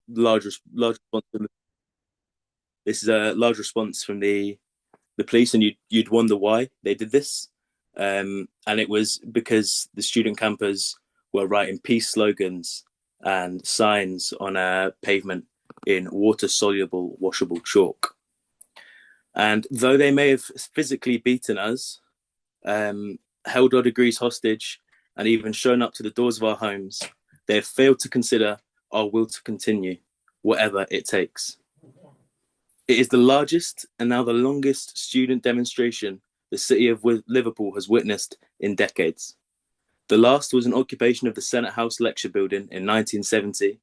large response. This is a large response from the police, and you'd wonder why they did this. And it was because the student campers were writing peace slogans and signs on a pavement in water soluble washable chalk. And though they may have physically beaten us, held our degrees hostage, and even shown up to the doors of our homes, they have failed to consider our will to continue, whatever it takes. It is the largest and now the longest student demonstration the city of Liverpool has witnessed in decades. The last was an occupation of the Senate House Lecture Building in 1970,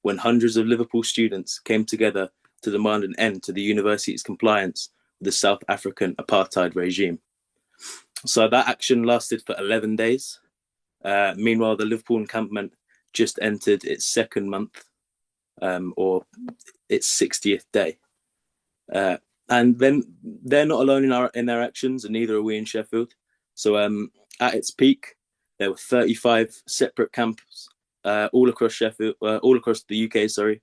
when hundreds of Liverpool students came together to demand an end to the university's compliance with the South African apartheid regime. So that action lasted for 11 days. Meanwhile, the Liverpool encampment just entered its second month, or its 60th day. And then they're not alone in their actions, and neither are we in Sheffield. So at its peak, there were 35 separate camps all across Sheffield, all across the UK. Sorry,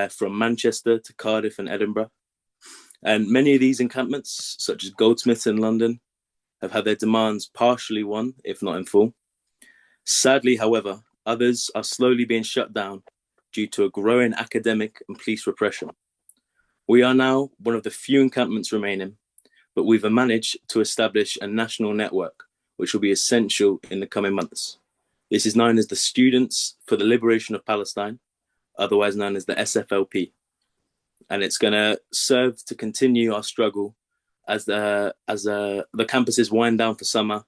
from Manchester to Cardiff and Edinburgh. And many of these encampments, such as Goldsmiths in London, have had their demands partially won, if not in full. Sadly, however, others are slowly being shut down due to a growing academic and police repression. We are now one of the few encampments remaining, but we've managed to establish a national network, which will be essential in the coming months. This is known as the Students for the Liberation of Palestine, otherwise known as the SFLP. And it's going to serve to continue our struggle as the campuses wind down for summer,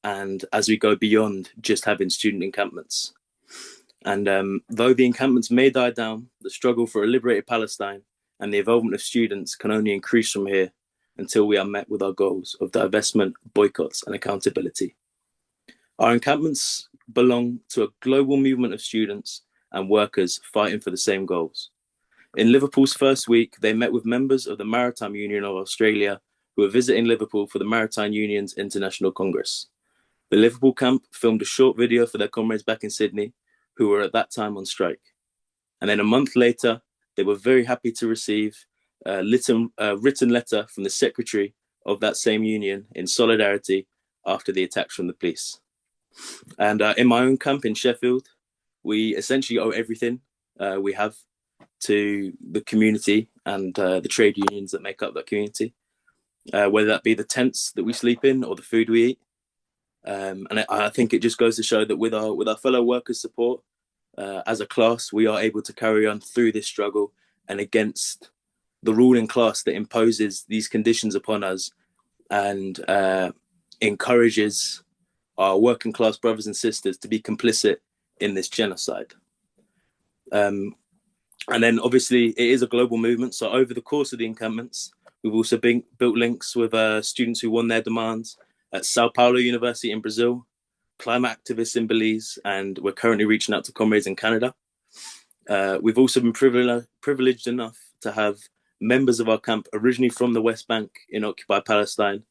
and as we go beyond just having student encampments. And though the encampments may die down, the struggle for a liberated Palestine and the involvement of students can only increase from here until we are met with our goals of divestment, boycotts, and accountability. Our encampments belong to a global movement of students and workers fighting for the same goals. In Liverpool's first week, they met with members of the Maritime Union of Australia who were visiting Liverpool for the Maritime Union's International Congress. The Liverpool camp filmed a short video for their comrades back in Sydney, who were at that time on strike. And then a month later, they were very happy to receive a written letter from the secretary of that same union in solidarity after the attacks from the police. And in my own camp in Sheffield, we essentially owe everything we have to the community and the trade unions that make up that community, whether that be the tents that we sleep in or the food we eat. And I think it just goes to show that with our fellow workers' support, as a class, we are able to carry on through this struggle and against the ruling class that imposes these conditions upon us and encourages our working class brothers and sisters to be complicit in this genocide. And then obviously it is a global movement. So over the course of the encampments, we've also built links with students who won their demands at Sao Paulo University in Brazil, climate activists in Belize, and we're currently reaching out to comrades in Canada. We've also been privileged enough to have members of our camp originally from the West Bank in occupied Palestine,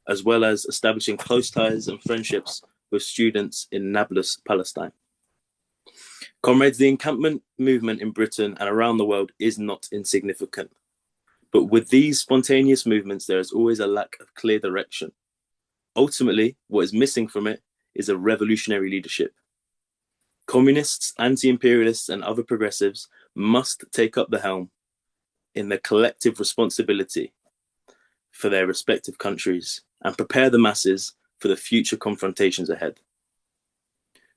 as well as establishing close ties and friendships with students in Nablus, Palestine. Comrades, the encampment movement in Britain and around the world is not insignificant. But with these spontaneous movements, there is always a lack of clear direction. Ultimately, what is missing from it is a revolutionary leadership. Communists, anti-imperialists, and other progressives must take up the helm in their collective responsibility for their respective countries and prepare the masses for the future confrontations ahead.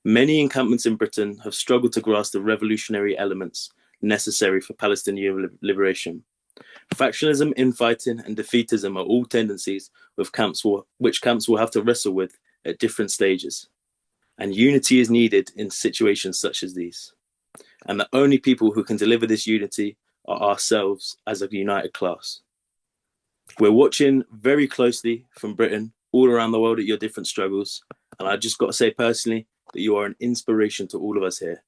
Many encampments in Britain have struggled to grasp the revolutionary elements necessary for Palestinian liberation. Factionalism, infighting, and defeatism are all tendencies which camps will have to wrestle with at different stages. And unity is needed in situations such as these. And the only people who can deliver this unity are ourselves as a united class. We're watching very closely from Britain, all around the world at your different struggles. And I just got to say personally that you are an inspiration to all of us here.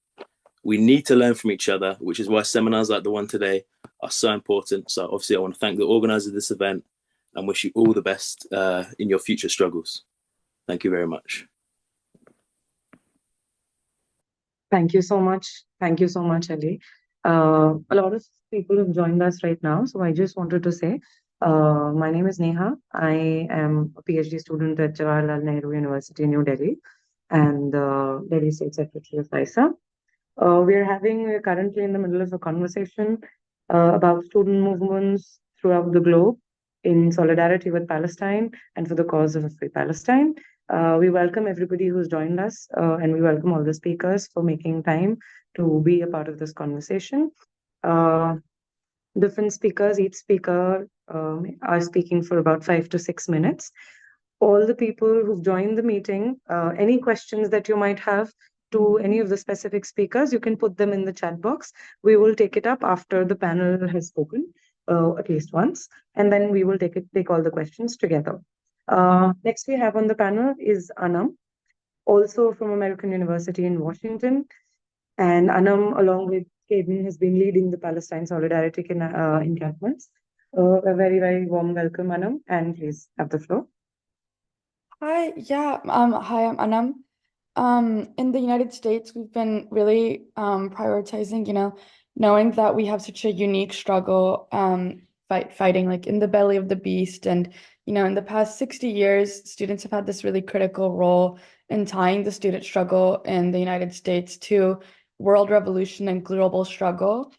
We need to learn from each other, which is why seminars like the one today are so important. So obviously I want to thank the organisers of this event and wish you all the best in your future struggles. Thank you very much. Thank you so much. Thank you so much, Ali. A lot of people have joined us right now, so I just wanted to say, my name is Neha. I am a PhD student at Jawaharlal Nehru University, New Delhi, and Delhi State Secretary of ISA. We're currently in the middle of a conversation about student movements throughout the globe in solidarity with Palestine and for the cause of a free Palestine. We welcome everybody who's joined us, and we welcome all the speakers for making time to be a part of this conversation. Uh, Different speakers, each speaker are speaking for about 5 to 6 minutes. All the people who've joined the meeting, any questions that you might have to any of the specific speakers, you can put them in the chat box. We will take it up after the panel has spoken, at least once, and then we will take all the questions together. Next we have on the panel is Anam, also from American University in Washington. And Anam, along with Caden, has been leading the Palestine Solidarity encampments. A very, very warm welcome, Anam, and please have the floor. Hi, I'm Anam. In the United States, we've been really prioritizing, knowing that we have such a unique struggle, fighting like in the belly of the beast. And, in the past 60 years, students have had this really critical role in tying the student struggle in the United States to world revolution and global struggle.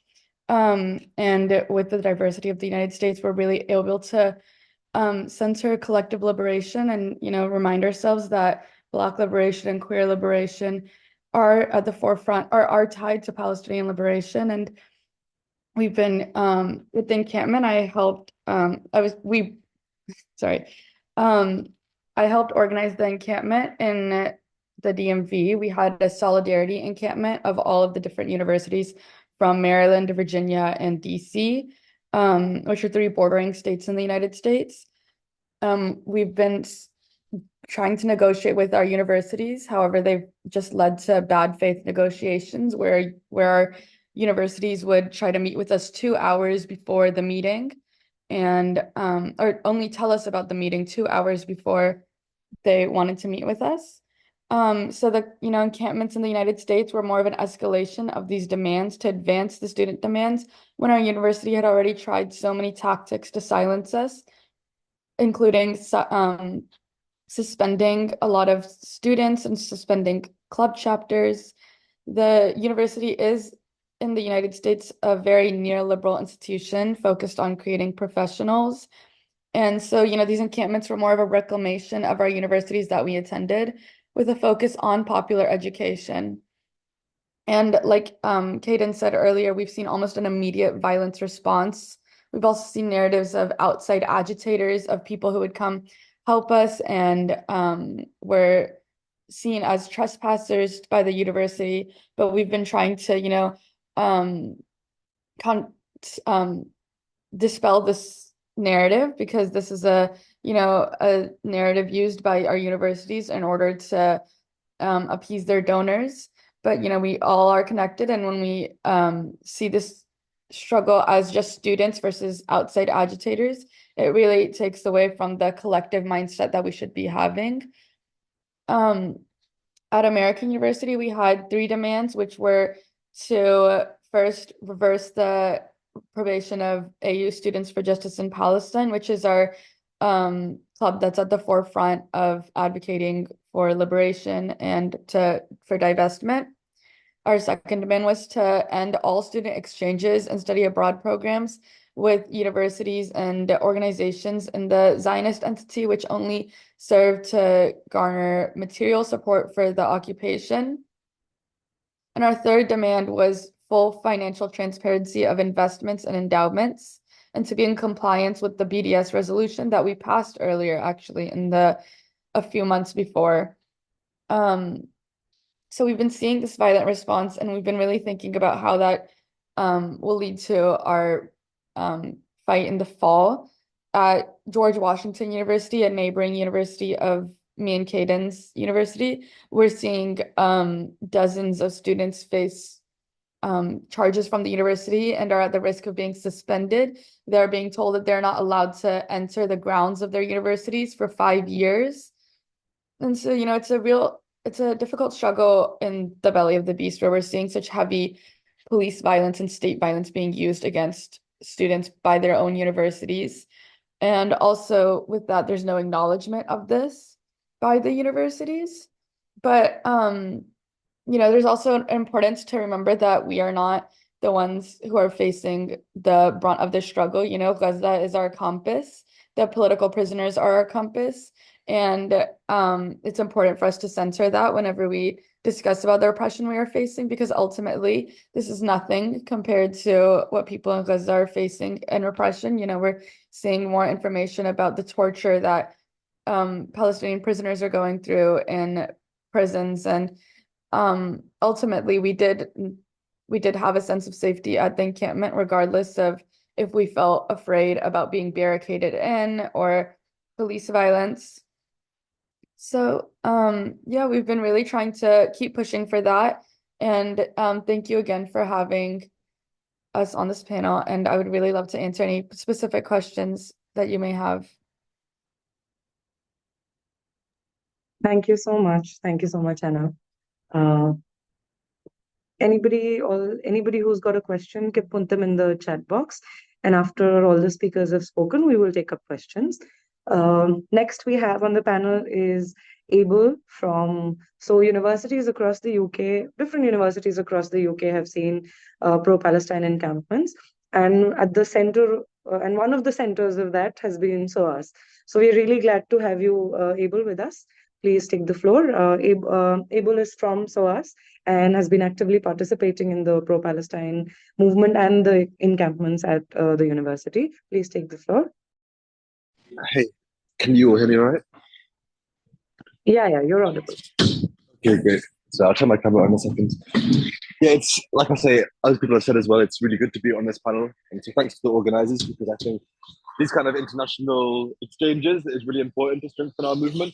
And with the diversity of the United States, we're really able to center collective liberation and, remind ourselves that Black liberation and queer liberation are at the forefront, or are tied to Palestinian liberation. And we've been with the encampment, sorry, um, I helped organize the encampment in the DMV. We had a solidarity encampment of all of the different universities from Maryland, Virginia, and DC, which are three bordering states in the United States. We've been trying to negotiate with our universities. However, they've just led to bad faith negotiations where our universities would try to meet with us 2 hours before the meeting and or only tell us about the meeting 2 hours before they wanted to meet with us. So the encampments in the United States were more of an escalation of these demands to advance the student demands when our university had already tried so many tactics to silence us, including suspending a lot of students and suspending club chapters. The university is in the United States a very neoliberal institution focused on creating professionals. And so, these encampments were more of a reclamation of our universities that we attended with a focus on popular education. And like Kaden said earlier, we've seen almost an immediate violence response. We've also seen narratives of outside agitators, of people who would come help us and were seen as trespassers by the university. But we've been trying to, um, con dispel this narrative, because this is a narrative used by our universities in order to appease their donors. But we all are connected, and when we see this struggle as just students versus outside agitators, it really takes away from the collective mindset that we should be having. Um, at American University, we had three demands, which were to first reverse the probation of AU Students for Justice in Palestine, which is our club that's at the forefront of advocating for liberation and for divestment. Our second demand was to end all student exchanges and study abroad programs with universities and organizations in the Zionist entity, which only served to garner material support for the occupation. And our third demand was full financial transparency of investments and endowments, and to be in compliance with the BDS resolution that we passed earlier, actually, a few months before. So we've been seeing this violent response, and we've been really thinking about how that will lead to our fight in the fall at George Washington University, a neighboring university of me and Caden's university. We're seeing dozens of students face charges from the university and are at the risk of being suspended. They're being told that they're not allowed to enter the grounds of their universities for 5 years. And so, it's a difficult struggle in the belly of the beast, where we're seeing such heavy police violence and state violence being used against students by their own universities. And also with that, there's no acknowledgement of this by the universities. But there's also importance to remember that we are not the ones who are facing the brunt of the struggle. Gaza is our compass. The political prisoners are our compass. And it's important for us to censor that whenever we discuss about the oppression we are facing, because ultimately this is nothing compared to what people in Gaza are facing in repression. We're seeing more information about the torture that Palestinian prisoners are going through in prisons. And ultimately we did have a sense of safety at the encampment, regardless of if we felt afraid about being barricaded in or police violence. So yeah, we've been really trying to keep pushing for that. And thank you again for having us on this panel. And I would really love to answer any specific questions that you may have. Thank you so much. Thank you so much, Anna. Anybody who's got a question can put them in the chat box. And after all the speakers have spoken, we will take up questions. Next we have on the panel is Abel universities across the UK, different universities across the UK have seen pro-Palestine encampments. And at the center, and one of the centers of that has been SOAS. So we're really glad to have you, Abel, with us. Please take the floor. Abel is from SOAS and has been actively participating in the pro-Palestine movement and the encampments at the university. Please take the floor. Hey, can you all hear me all right? Yeah, you're audible. Okay, great. So I'll turn my camera on in a second. Yeah, it's like I say, other people have said as well, it's really good to be on this panel. And so thanks to the organizers, because I think these kind of international exchanges is really important to strengthen our movement,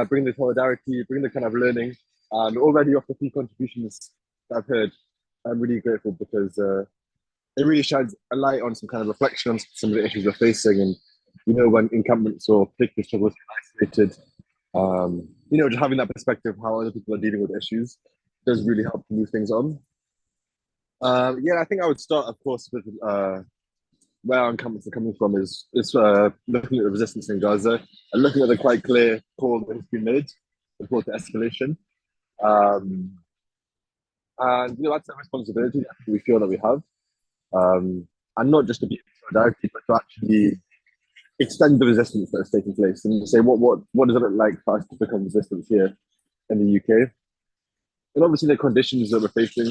bring the solidarity, bring the kind of learning. And already off the few contributions that I've heard, I'm really grateful because it really shines a light on some kind of reflection on some of the issues we're facing. And, when encampments or particular struggles get isolated, just having that perspective of how other people are dealing with issues does really help to move things on. I think I would start, of course, with where our encampments are coming from is looking at the resistance in Gaza and looking at the quite clear call that has been made, the call to escalation. And that's a responsibility that we feel that we have, and not just to be in solidarity, but to actually extend the resistance that is taking place and say what does it look like for us to become resistance here in the UK. And obviously the conditions that we're facing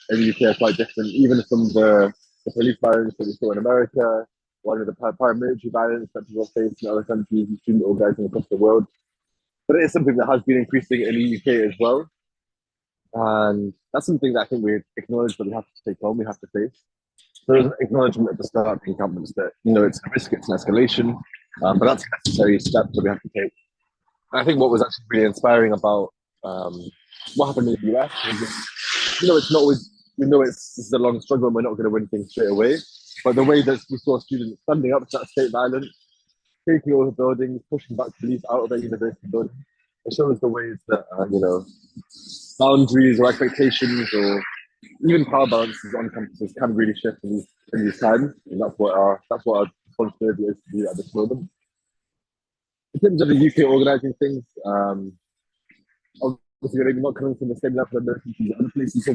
in the UK are quite different, even from the police violence that we saw in America, one of the paramilitary violence that people face in other countries and student organising across the world. But it is something that has been increasing in the UK as well. And that's something that I think we acknowledge that we have to take on, we have to face. There's an acknowledgement at the start of the encampments that, it's a risk, it's an escalation, but that's a necessary step that we have to take. And I think what was actually really inspiring about what happened in the US was just, it's not always, this is a long struggle and we're not going to win things straight away. But the way that we saw students standing up to that state violence, taking over buildings, pushing back police out of their university buildings, it shows the ways that, boundaries or expectations or even power balances on campuses can really shift in these times, and that's what our responsibility is to do at this moment. In terms of the UK organising things, obviously we're maybe not coming from the same level of notice as other places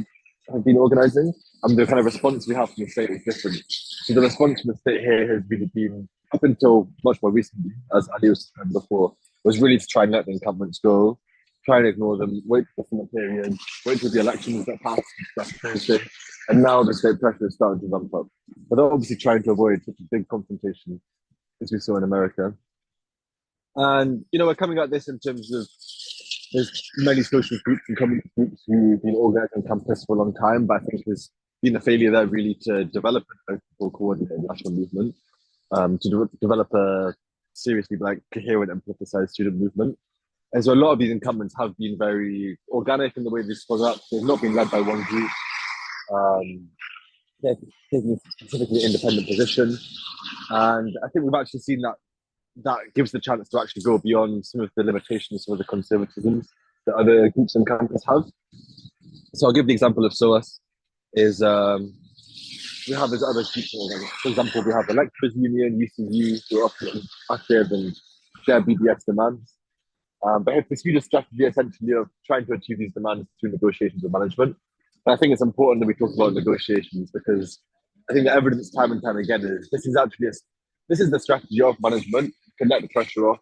have been organising, and the kind of response we have from the state is different. So the response from the state here has been up until much more recently, as Ali was saying before, was really to try and let the encampments go, try and ignore them, wait for the summer period, wait till the elections that passed last Thursday, and now the state pressure is starting to ramp up. But they're obviously trying to avoid such a big confrontation as we saw in America. And, we're coming at this in terms of there's many social groups and community groups who've been organised on campus for a long time, but I think there's been a failure there really to develop a coordinated national movement, to develop a seriously coherent and politicized student movement. And so a lot of these encampments have been very organic in the way they sprung up. They've not been led by one group. They're taking a specifically independent position. And I think we've actually seen that gives the chance to actually go beyond some of the limitations, some of the conservatisms that other groups on campus have. So I'll give the example of SOAS. is we have these other people. For example, we have the Lecturers Union, UCU, who are often active and share BDS demands. But it's the student strategy essentially of trying to achieve these demands through negotiations with management. And I think it's important that we talk about negotiations because I think the evidence time and time again is this is the strategy of management to let the pressure off,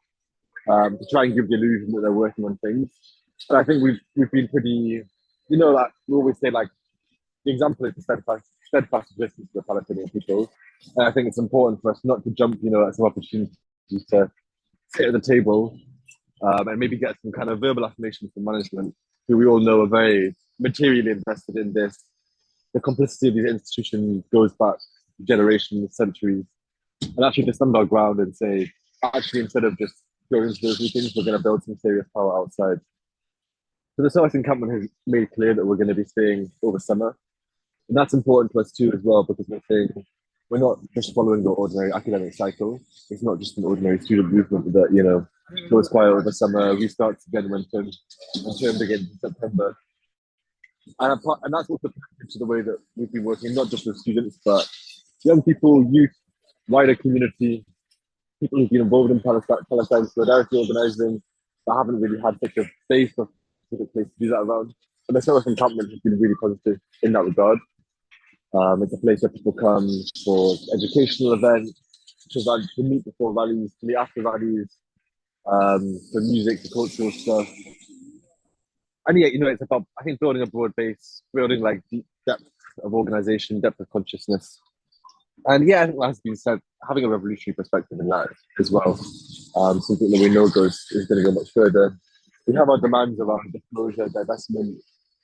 to try and give the illusion that they're working on things. And I think we've been pretty, like we always say, like the example is the steadfast resistance to the Palestinian people. And I think it's important for us not to jump, at some opportunities to sit at the table and maybe get some kind of verbal affirmation from management, who we all know are very materially invested in this. The complicity of these institutions goes back generations, centuries, and actually to stand our ground and say, actually, instead of just going into those meetings, we're going to build some serious power outside. So the South encampment has made clear that we're going to be staying over summer. And that's important to us too, as well, because we're saying we're not just following the ordinary academic cycle. It's not just an ordinary student movement that, goes quiet over summer, restarts again when term begins in September. And that's also connected to the way that we've been working, not just with students, but young people, youth, wider community, people who've been involved in Palestine solidarity organizing that haven't really had such a space or specific place to do that around. And the South encampment has been really positive in that regard. It's a place where people come for educational events, to meet before rallies, to meet after rallies, for music, for cultural stuff. And yeah, it's about, I think, building a broad base, building like deep depth of organization, depth of consciousness. And yeah, I think that has been said, having a revolutionary perspective in that as well. Something that we know is going to go much further. We have our demands around disclosure, divestment,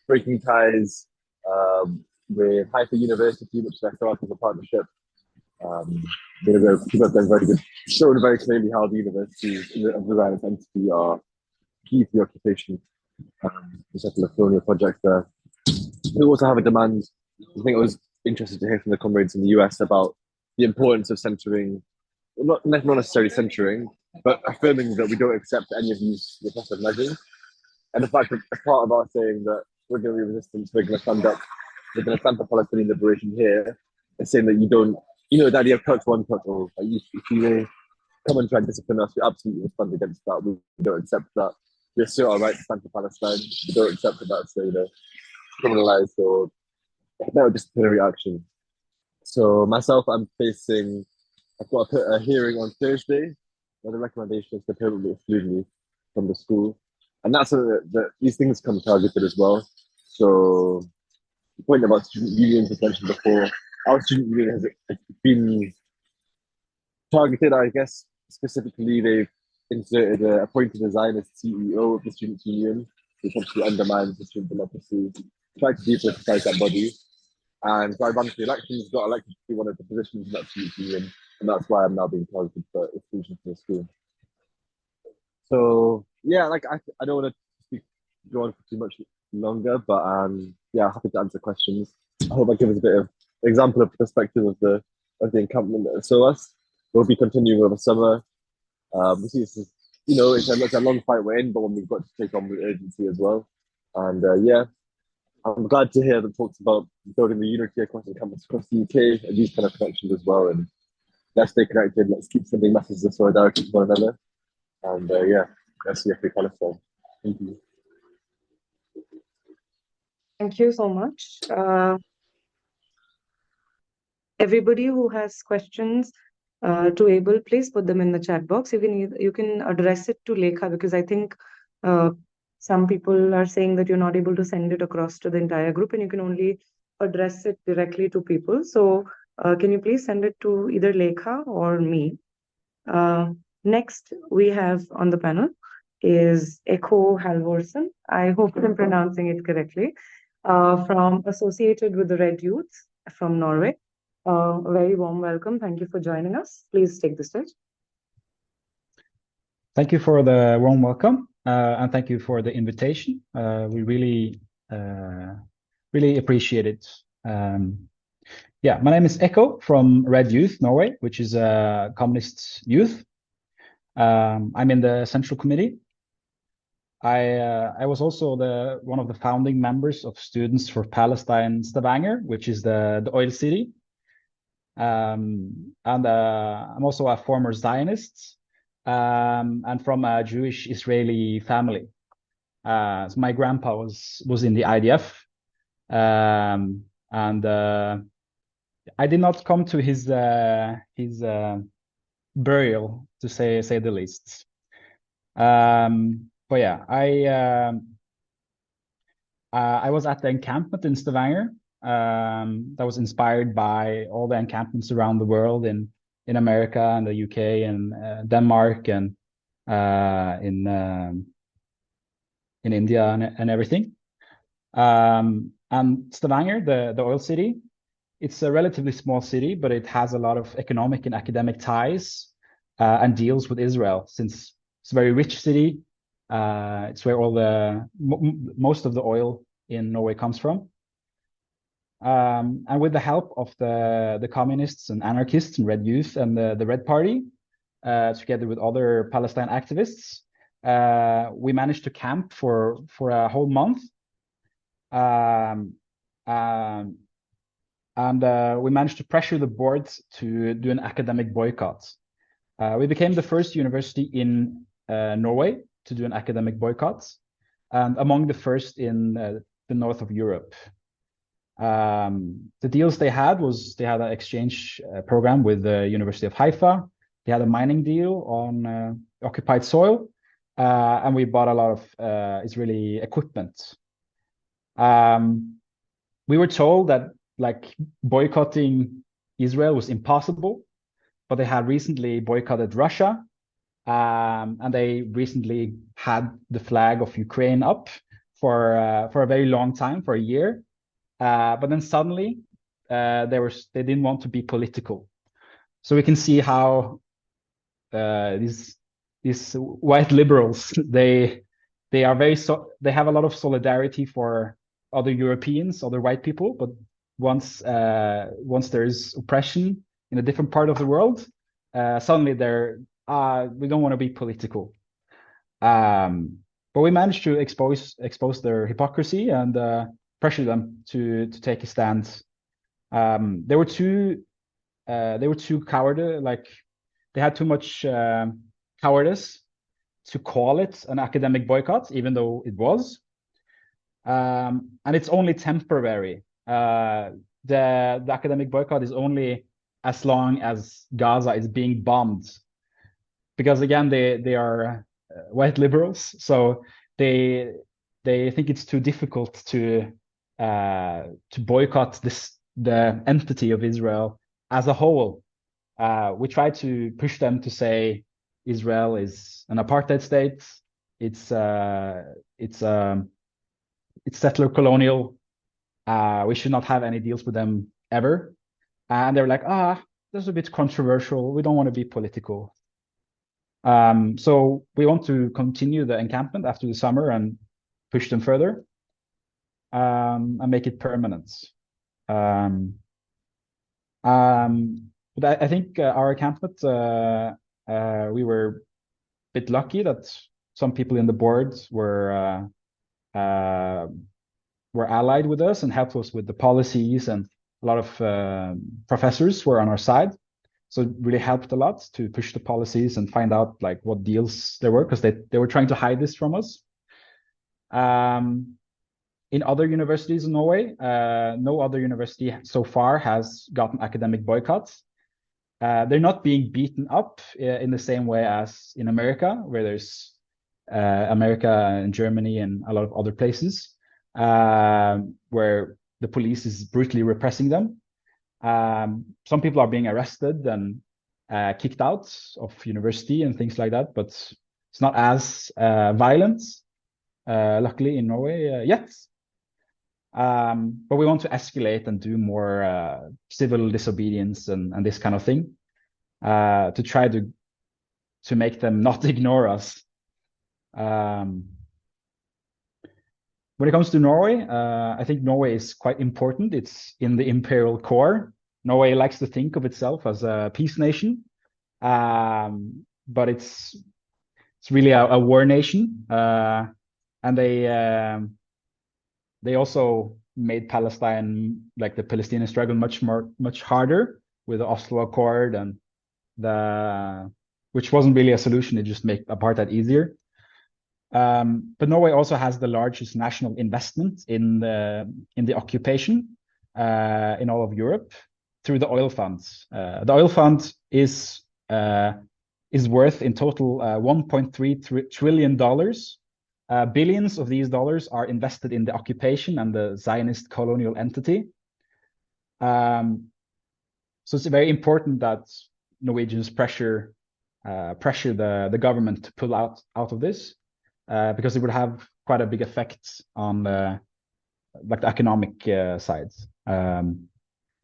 breaking ties with Haifa University, which I thought was a partnership. People have been very good, shown very clearly how the universities of the Zionist entity are key to the occupation. The settler colonial project there. We also have a demand. I think I was interested to hear from the comrades in the US about the importance of censoring, well, not necessarily censoring, but affirming that we don't accept any of these repressive measures. And the fact that as part of our saying that we're going to be resistant, we're going to stand up, we're going to stand for Palestinian liberation here, and saying that you don't, the idea of touch one, touch all. Like if you come and try and discipline us, we absolutely respond against that. We don't accept that. We assert our right to stand for Palestine. We don't accept that that's criminalized or no disciplinary action. So myself, I've got a hearing on Thursday where the recommendation is to permanently exclude me from the school. And that's that these things come targeted as well. So the point about student unions was mentioned before. Our student union has been targeted, I guess. Specifically, they've appointed a Zionist CEO of the student union, which actually undermines the student democracy, tried to depoliticize that body. And so I ran for the elections, got elected to be one of the positions in that student union, and that's why I'm now being targeted for exclusion from the school. So yeah, I don't want to go on for too much longer, but yeah, happy to answer questions. I hope I give us a bit of example of perspective of the encampment that saw us. We'll be continuing over summer. We see this is, it's a long fight we're in, but one we've got to take on with urgency as well. And yeah, I'm glad to hear the talks about building the unity across encampments across the UK and these kind of connections as well. And let's stay connected. Let's keep sending messages of solidarity to one another. And yeah, let's see if we Palestine. Thank you. Thank you so much. Everybody who has questions to Abel, please put them in the chat box. You can address it to Lekha, because I think some people are saying that you're not able to send it across to the entire group and you can only address it directly to people. So can you please send it to either Lekha or me? Next, we have on the panel is Echo Halvorsen. I hope I'm pronouncing it correctly. Associated with the Red Youth from Norway. A very warm welcome. Thank you for joining us. Please take the stage. Thank you for the warm welcome, and thank you for the invitation. We really appreciate it. Yeah, my name is Echo from Red Youth Norway, which is a communist youth. I'm in the Central Committee. I was also one of the founding members of Students for Palestine Stavanger, which is the oil city. And I'm also a former Zionist, and from a Jewish Israeli family. So my grandpa was in the IDF, and I did not come to his burial, to say the least. But yeah, I was at the encampment in Stavanger. That was inspired by all the encampments around the world in America and the UK and Denmark and in India and everything. And Stavanger, the oil city, it's a relatively small city, but it has a lot of economic and academic ties and deals with Israel, since it's a very rich city. It's where all most of the oil in Norway comes from. And with the help of the communists and anarchists and Red Youth and the Red Party, together with other Palestine activists, we managed to camp for a whole month. And we managed to pressure the board to do an academic boycott. We became the first university in Norway to do an academic boycott, and among the first in the north of Europe. The deals they had an exchange program with the University of Haifa. They had a mining deal on occupied soil, and we bought a lot of Israeli equipment. We were told that boycotting Israel was impossible, but they had recently boycotted Russia, and they recently had the flag of Ukraine up for a very long time, for a year. But then suddenly they didn't want to be political. So we can see how these white liberals they have a lot of solidarity for other Europeans, other white people, but once there's oppression in a different part of the world, suddenly we don't want to be political. But we managed to expose their hypocrisy and pressure them to take a stand. They were too cowardly, they had too much cowardice to call it an academic boycott, even though it was. And it's only temporary. The academic boycott is only as long as Gaza is being bombed, because again they are white liberals, so they think it's too difficult to boycott the entity of Israel as a whole. We try to push them to say Israel is an apartheid state. It's settler colonial. We should not have any deals with them ever. And they're like, that's a bit controversial. We don't want to be political. So we want to continue the encampment after the summer and push them further, and make it permanent. But I think our encampment, we were a bit lucky that some people in the board were allied with us and helped us with the policies, and a lot of professors were on our side. So it really helped a lot to push the policies and find out what deals there were, because they were trying to hide this from us. In other universities in Norway, no other university so far has gotten academic boycotts. They're not being beaten up in the same way as in America, where there's America and Germany and a lot of other places where the police is brutally repressing them. Some people are being arrested and kicked out of university and things like that, but it's not as violent, luckily, in Norway yet. But we want to escalate and do more civil disobedience and this kind of thing, to try to make them not ignore us. When it comes to Norway, I think Norway is quite important. It's in the imperial core. Norway likes to think of itself as a peace nation, but it's really a war nation. and they also made Palestine, like the Palestinian struggle, much harder with the Oslo Accord, and which wasn't really a solution. It just made apartheid easier. But Norway also has the largest national investment in the occupation in all of Europe through the oil funds. The oil fund is worth in total $1.3 trillion. Billions of these dollars are invested in the occupation and the Zionist colonial entity. So it's very important that Norwegians pressure the government to pull out of this, because it would have quite a big effect on the economic sides.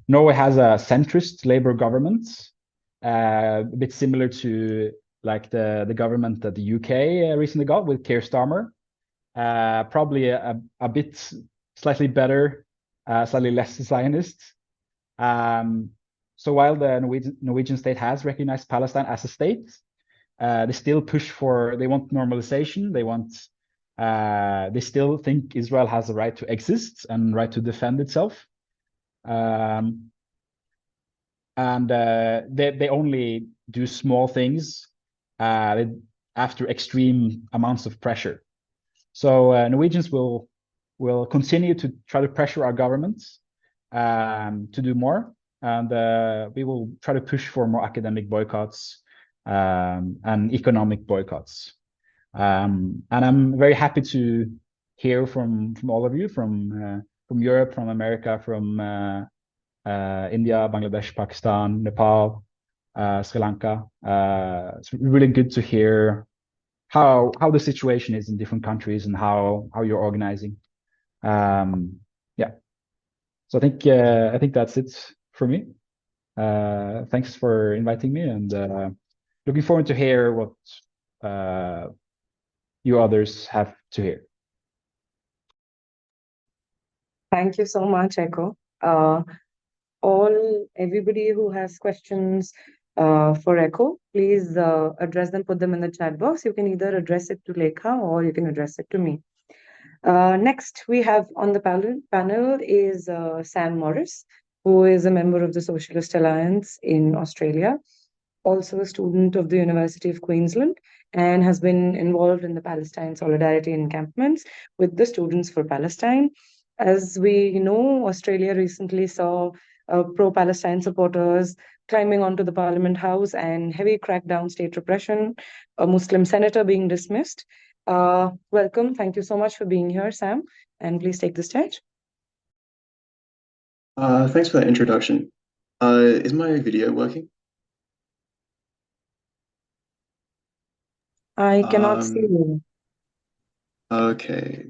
Norway has a centrist Labour government, a bit similar to like the government that the UK recently got with Keir Starmer. Probably a bit slightly better, slightly less Zionist. So while the Norwegian state has recognized Palestine as a state, they still they want normalization. They still think Israel has the right to exist and right to defend itself. And they only do small things after extreme amounts of pressure. So Norwegians will continue to try to pressure our governments to do more, and we will try to push for more academic boycotts and economic boycotts. And I'm very happy to hear from all of you, from Europe, from America, from India, Bangladesh, Pakistan, Nepal, Sri Lanka. It's really good to hear how the situation is in different countries and how you're organizing. Yeah. So I think that's it for me. Thanks for inviting me, and looking forward to hear what you others have to hear. Thank you so much, Echo. Everybody who has questions for Echo, please address them, put them in the chat box. You can either address it to Lekha or you can address it to me. Next, we have on the panel is Sam Morris, who is a member of the Socialist Alliance in Australia, also a student of the University of Queensland, and has been involved in the Palestine Solidarity encampments with the Students for Palestine. As we know, Australia recently saw pro-Palestine supporters climbing onto the Parliament House and heavy crackdown, state repression, a Muslim senator being dismissed. Welcome. Thank you so much for being here, Sam. And please take the stage. Thanks for that introduction. Is my video working? I cannot see you. Okay.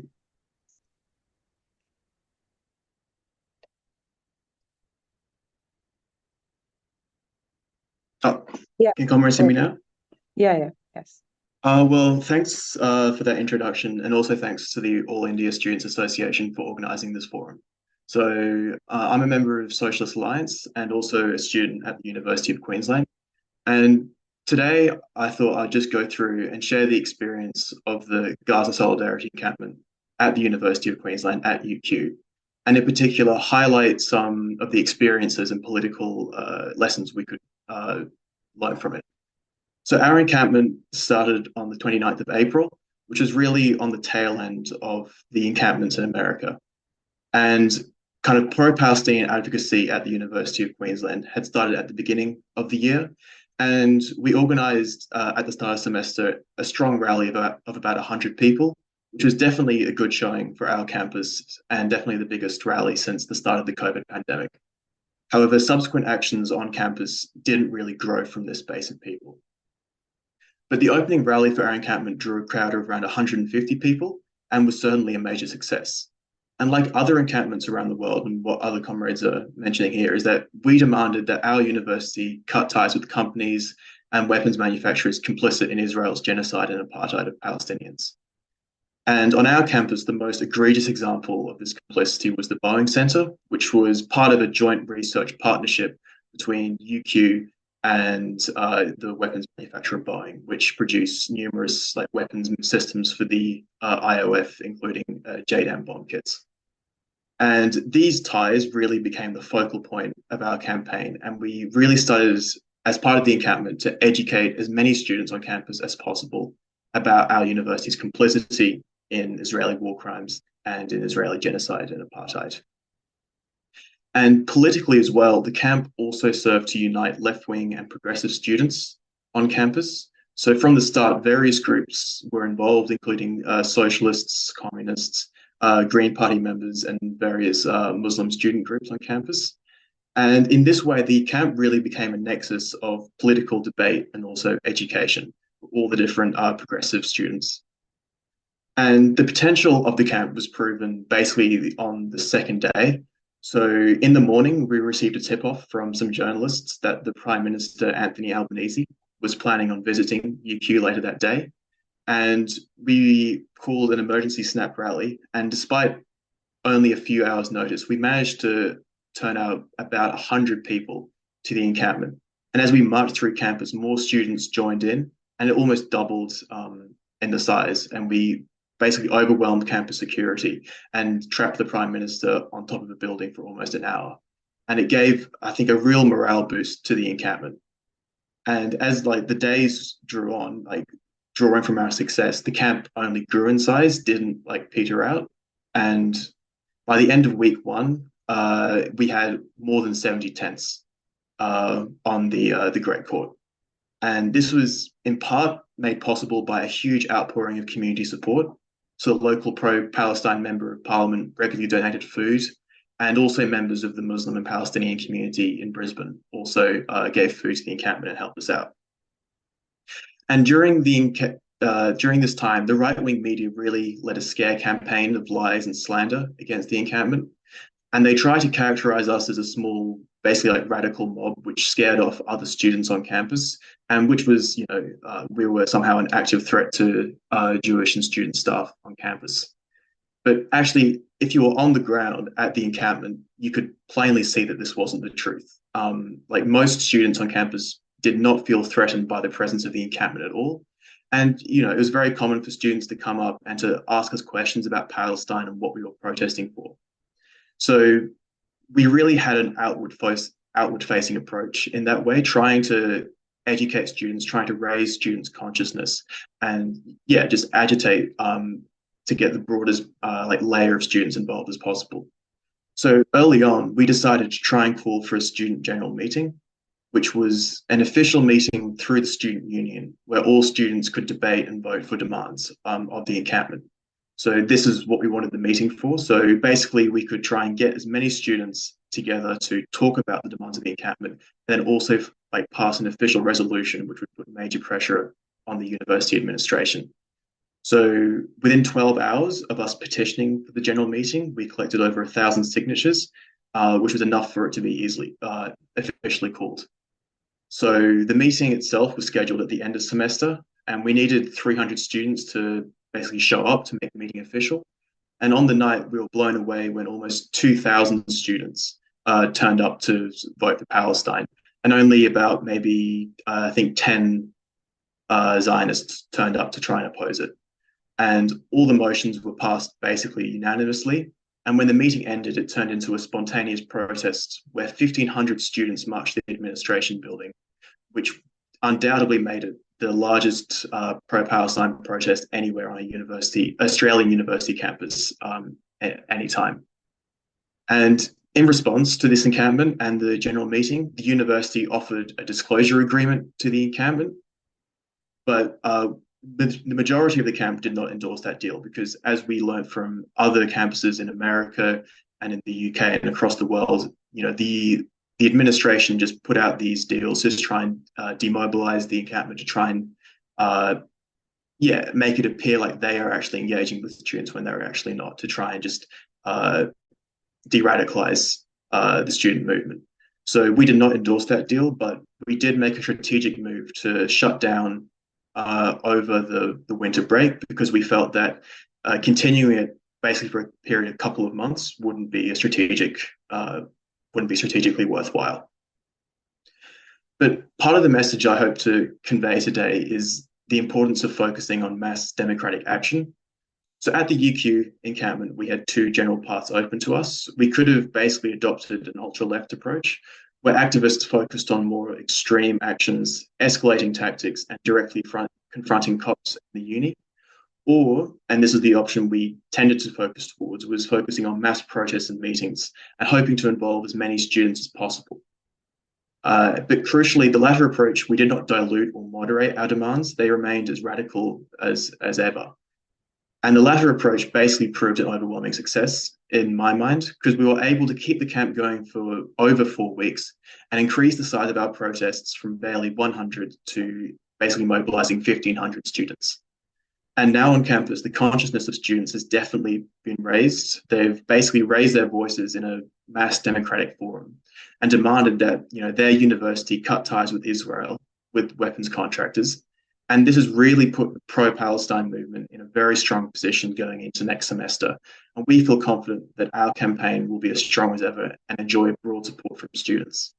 Oh, yeah. Can comrades hear me now? Yeah, yes. Well, thanks for that introduction, and also thanks to the All India Students Association for organizing this forum. So I'm a member of Socialist Alliance and also a student at the University of Queensland. And today I thought I'd just go through and share the experience of the Gaza Solidarity encampment at the University of Queensland at UQ, and in particular highlight some of the experiences and political lessons we could learn from it. So our encampment started on the 29th of April, which is really on the tail end of the encampments in America. And kind of pro-Palestinian advocacy at the University of Queensland had started at the beginning of the year. And we organized at the start of the semester a strong rally of about 100 people, which was definitely a good showing for our campus and definitely the biggest rally since the start of the COVID pandemic. However, subsequent actions on campus didn't really grow from this base of people. But the opening rally for our encampment drew a crowd of around 150 people and was certainly a major success. And like other encampments around the world, and what other comrades are mentioning here, is that we demanded that our university cut ties with companies and weapons manufacturers complicit in Israel's genocide and apartheid of Palestinians. And on our campus, the most egregious example of this complicity was the Boeing Center, which was part of a joint research partnership between UQ and the weapons manufacturer Boeing, which produce numerous like weapons systems for the IOF, including JDAM bomb kits. And these ties really became the focal point of our campaign. And we really started, as part of the encampment, to educate as many students on campus as possible about our university's complicity in Israeli war crimes and in Israeli genocide and apartheid. And politically as well, the camp also served to unite left-wing and progressive students on campus. So from the start, various groups were involved, including socialists, communists, Green Party members, and various Muslim student groups on campus. And in this way, the camp really became a nexus of political debate and also education for all the different progressive students. And the potential of the camp was proven basically on the second day. So in the morning, we received a tip-off from some journalists that the Prime Minister, Anthony Albanese, was planning on visiting UQ later that day. And we called an emergency snap rally. And despite only a few hours' notice, we managed to turn out about 100 people to the encampment. And as we marched through campus, more students joined in, and it almost doubled in the size. And we basically overwhelmed campus security and trapped the Prime Minister on top of a building for almost an hour. And it gave, I think, a real morale boost to the encampment. And as like the days drew on, like drawing from our success, the camp only grew in size, didn't like peter out. And by the end of week one, we had more than 70 tents on the Great Court. And this was in part made possible by a huge outpouring of community support. So the local pro-Palestine member of parliament regularly donated food, and also members of the Muslim and Palestinian community in Brisbane also gave food to the encampment and helped us out. And during this time, the right-wing media really led a scare campaign of lies and slander against the encampment. And they tried to characterize us as a small, basically like radical mob, which scared off other students on campus, and which was, we were somehow an active threat to Jewish and student staff on campus. But actually, if you were on the ground at the encampment, you could plainly see that this wasn't the truth. Like most students on campus did not feel threatened by the presence of the encampment at all. And, it was very common for students to come up and to ask us questions about Palestine and what we were protesting for. So we really had an outward-facing approach in that way, trying to educate students, trying to raise students' consciousness, and just agitate to get the broadest layer of students involved as possible. So early on, we decided to try and call for a student general meeting, which was an official meeting through the student union where all students could debate and vote for demands of the encampment. So this is what we wanted the meeting for. So basically, we could try and get as many students together to talk about the demands of the encampment, and then also pass an official resolution, which would put major pressure on the university administration. So within 12 hours of us petitioning for the general meeting, we collected over 1,000 signatures, which was enough for it to be easily officially called. So the meeting itself was scheduled at the end of semester, and we needed 300 students to basically show up to make the meeting official. And on the night, we were blown away when almost 2,000 students turned up to vote for Palestine, and only about maybe, I think, 10 Zionists turned up to try and oppose it. And all the motions were passed basically unanimously. And when the meeting ended, it turned into a spontaneous protest where 1,500 students marched to the administration building, which undoubtedly made it the largest pro-Palestine protest anywhere on a Australian university campus at any time. And in response to this encampment and the general meeting, the university offered a disclosure agreement to the encampment, but the majority of the camp did not endorse that deal because, as we learned from other campuses in America and in the UK and across the world, the administration just put out these deals just try and demobilize the encampment, to try and make it appear like they are actually engaging with students when they're actually not, to try and just de-radicalize the student movement. So we did not endorse that deal, but we did make a strategic move to shut down over the winter break, because we felt that continuing it basically for a period of a couple of months wouldn't be strategically worthwhile. But part of the message I hope to convey today is the importance of focusing on mass democratic action. So at the UQ encampment, we had two general paths open to us. We could have basically adopted an ultra-left approach, where activists focused on more extreme actions, escalating tactics, and directly confronting cops in the uni. Or, and this is the option we tended to focus towards, was focusing on mass protests and meetings and hoping to involve as many students as possible. But crucially, the latter approach, we did not dilute or moderate our demands. They remained as radical as ever. And the latter approach basically proved an overwhelming success in my mind, because we were able to keep the camp going for over 4 weeks and increase the size of our protests from barely 100 to basically mobilizing 1,500 students. And now on campus, the consciousness of students has definitely been raised. They've basically raised their voices in a mass democratic forum and demanded that, you know, their university cut ties with Israel, with weapons contractors. And this has really put the pro-Palestine movement in a very strong position going into next semester. And we feel confident that our campaign will be as strong as ever and enjoy broad support from students.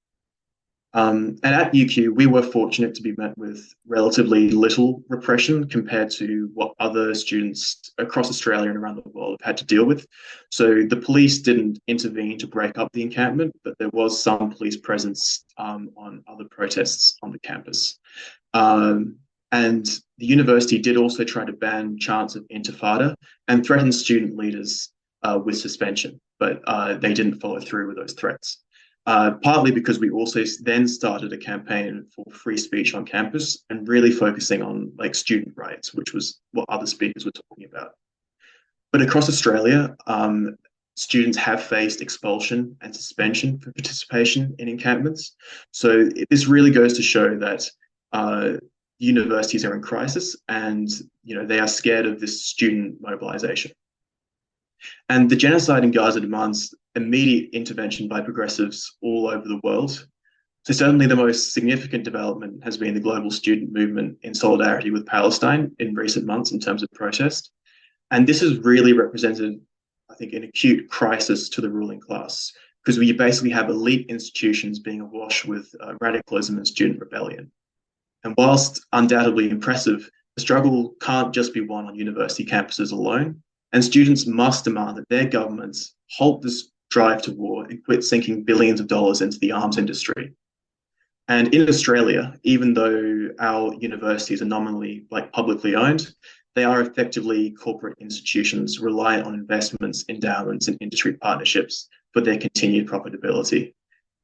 And at UQ, we were fortunate to be met with relatively little repression compared to what other students across Australia and around the world have had to deal with. So the police didn't intervene to break up the encampment, but there was some police presence on other protests on the campus. And the university did also try to ban chants of intifada and threaten student leaders with suspension, but they didn't follow through with those threats. Partly because we also then started a campaign for free speech on campus and really focusing on like student rights, which was what other speakers were talking about. But across Australia, students have faced expulsion and suspension for participation in encampments. So this really goes to show that universities are in crisis and, you know, they are scared of this student mobilization. And the genocide in Gaza demands immediate intervention by progressives all over the world. So certainly the most significant development has been the global student movement in solidarity with Palestine in recent months in terms of protest. And this has really represented, I think, an acute crisis to the ruling class, because we basically have elite institutions being awash with radicalism and student rebellion. And whilst undoubtedly impressive, the struggle can't just be won on university campuses alone. And students must demand that their governments halt this drive to war and quit sinking billions of dollars into the arms industry. And in Australia, even though our universities are nominally like publicly owned, they are effectively corporate institutions reliant on investments, endowments, and industry partnerships for their continued profitability.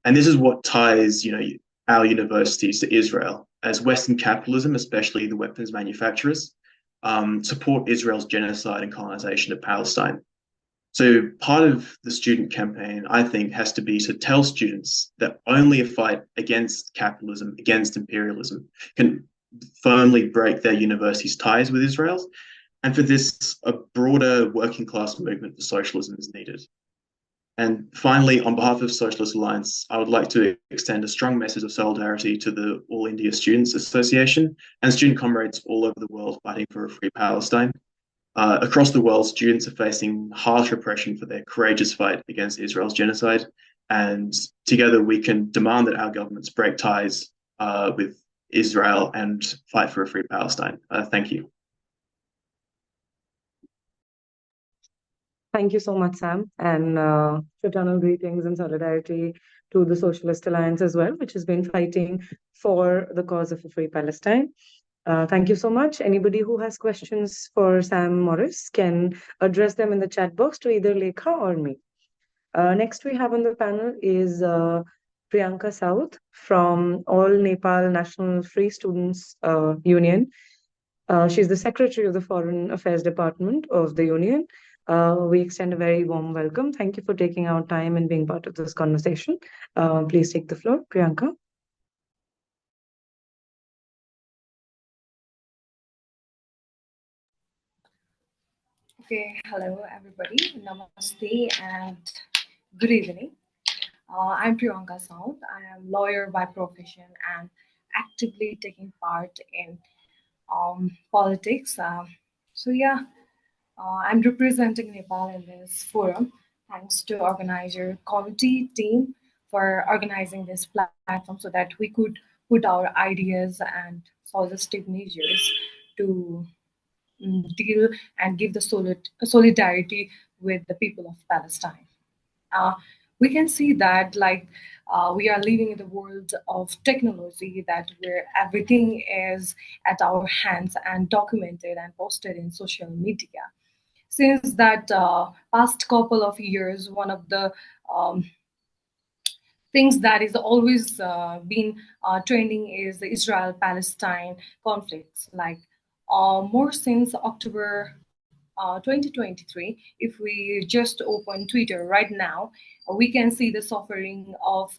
And this is what ties, you know, our universities to Israel, as Western capitalism, especially the weapons manufacturers, support Israel's genocide and colonization of Palestine. So part of the student campaign, I think, has to be to tell students that only a fight against capitalism, against imperialism, can firmly break their university's ties with Israel. And for this, a broader working class movement for socialism is needed. And finally, on behalf of Socialist Alliance, I would like to extend a strong message of solidarity to the All India Students Association and student comrades all over the world fighting for a free Palestine. Across the world, students are facing harsh repression for their courageous fight against Israel's genocide. And together we can demand that our governments break ties with Israel and fight for a free Palestine. Thank you. Thank you so much, Sam, and fraternal greetings and solidarity to the Socialist Alliance as well, which has been fighting for the cause of a free Palestine. Thank you so much. Anybody who has questions for Sam Morris can address them in the chat box to either Lekha or me. Next we have on the panel is Priyanka South from All Nepal National Free Students Union. She's the Secretary of the Foreign Affairs Department of the Union. We extend a very warm welcome. Thank you for taking our time and being part of this conversation. Please take the floor, Priyanka. Okay, hello everybody. Namaste and good evening. I'm Priyanka South. I am lawyer by profession and actively taking part in politics. I'm representing Nepal in this forum. Thanks to organizer committee team for organizing this platform so that we could put our ideas and suggestive measures to deal and give the solidarity with the people of Palestine. Uh, we can see that we are living in the world of technology that where everything is at our hands and documented and posted in social media. Since that past couple of years, one of the um, things that is always been trending is the Israel-Palestine conflicts. More since October 2023, if we just open Twitter right now, we can see the suffering of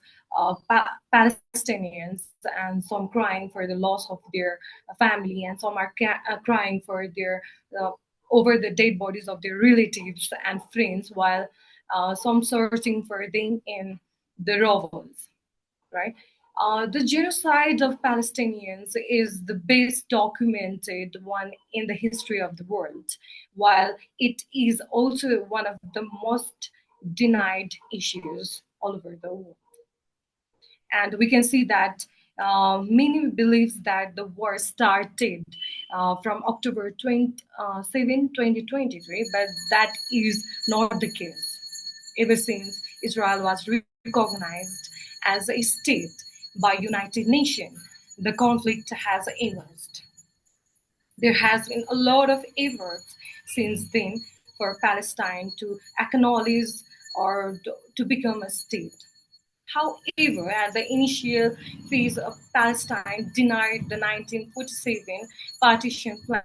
Palestinians, and some crying for the loss of their family, and some are crying for their uh, over the dead bodies of their relatives and friends, while some searching for them in the rovers, right? The genocide of Palestinians is the best documented one in the history of the world, while it is also one of the most denied issues all over the world. And we can see that many believes that the war started from October 27, 2023, but that is not the case. Ever since Israel was recognized as a state by United Nations, the conflict has emerged. There has been a lot of efforts since then for Palestine to acknowledge or to become a state. However, at the initial phase of Palestine denied the 1947 partition plan,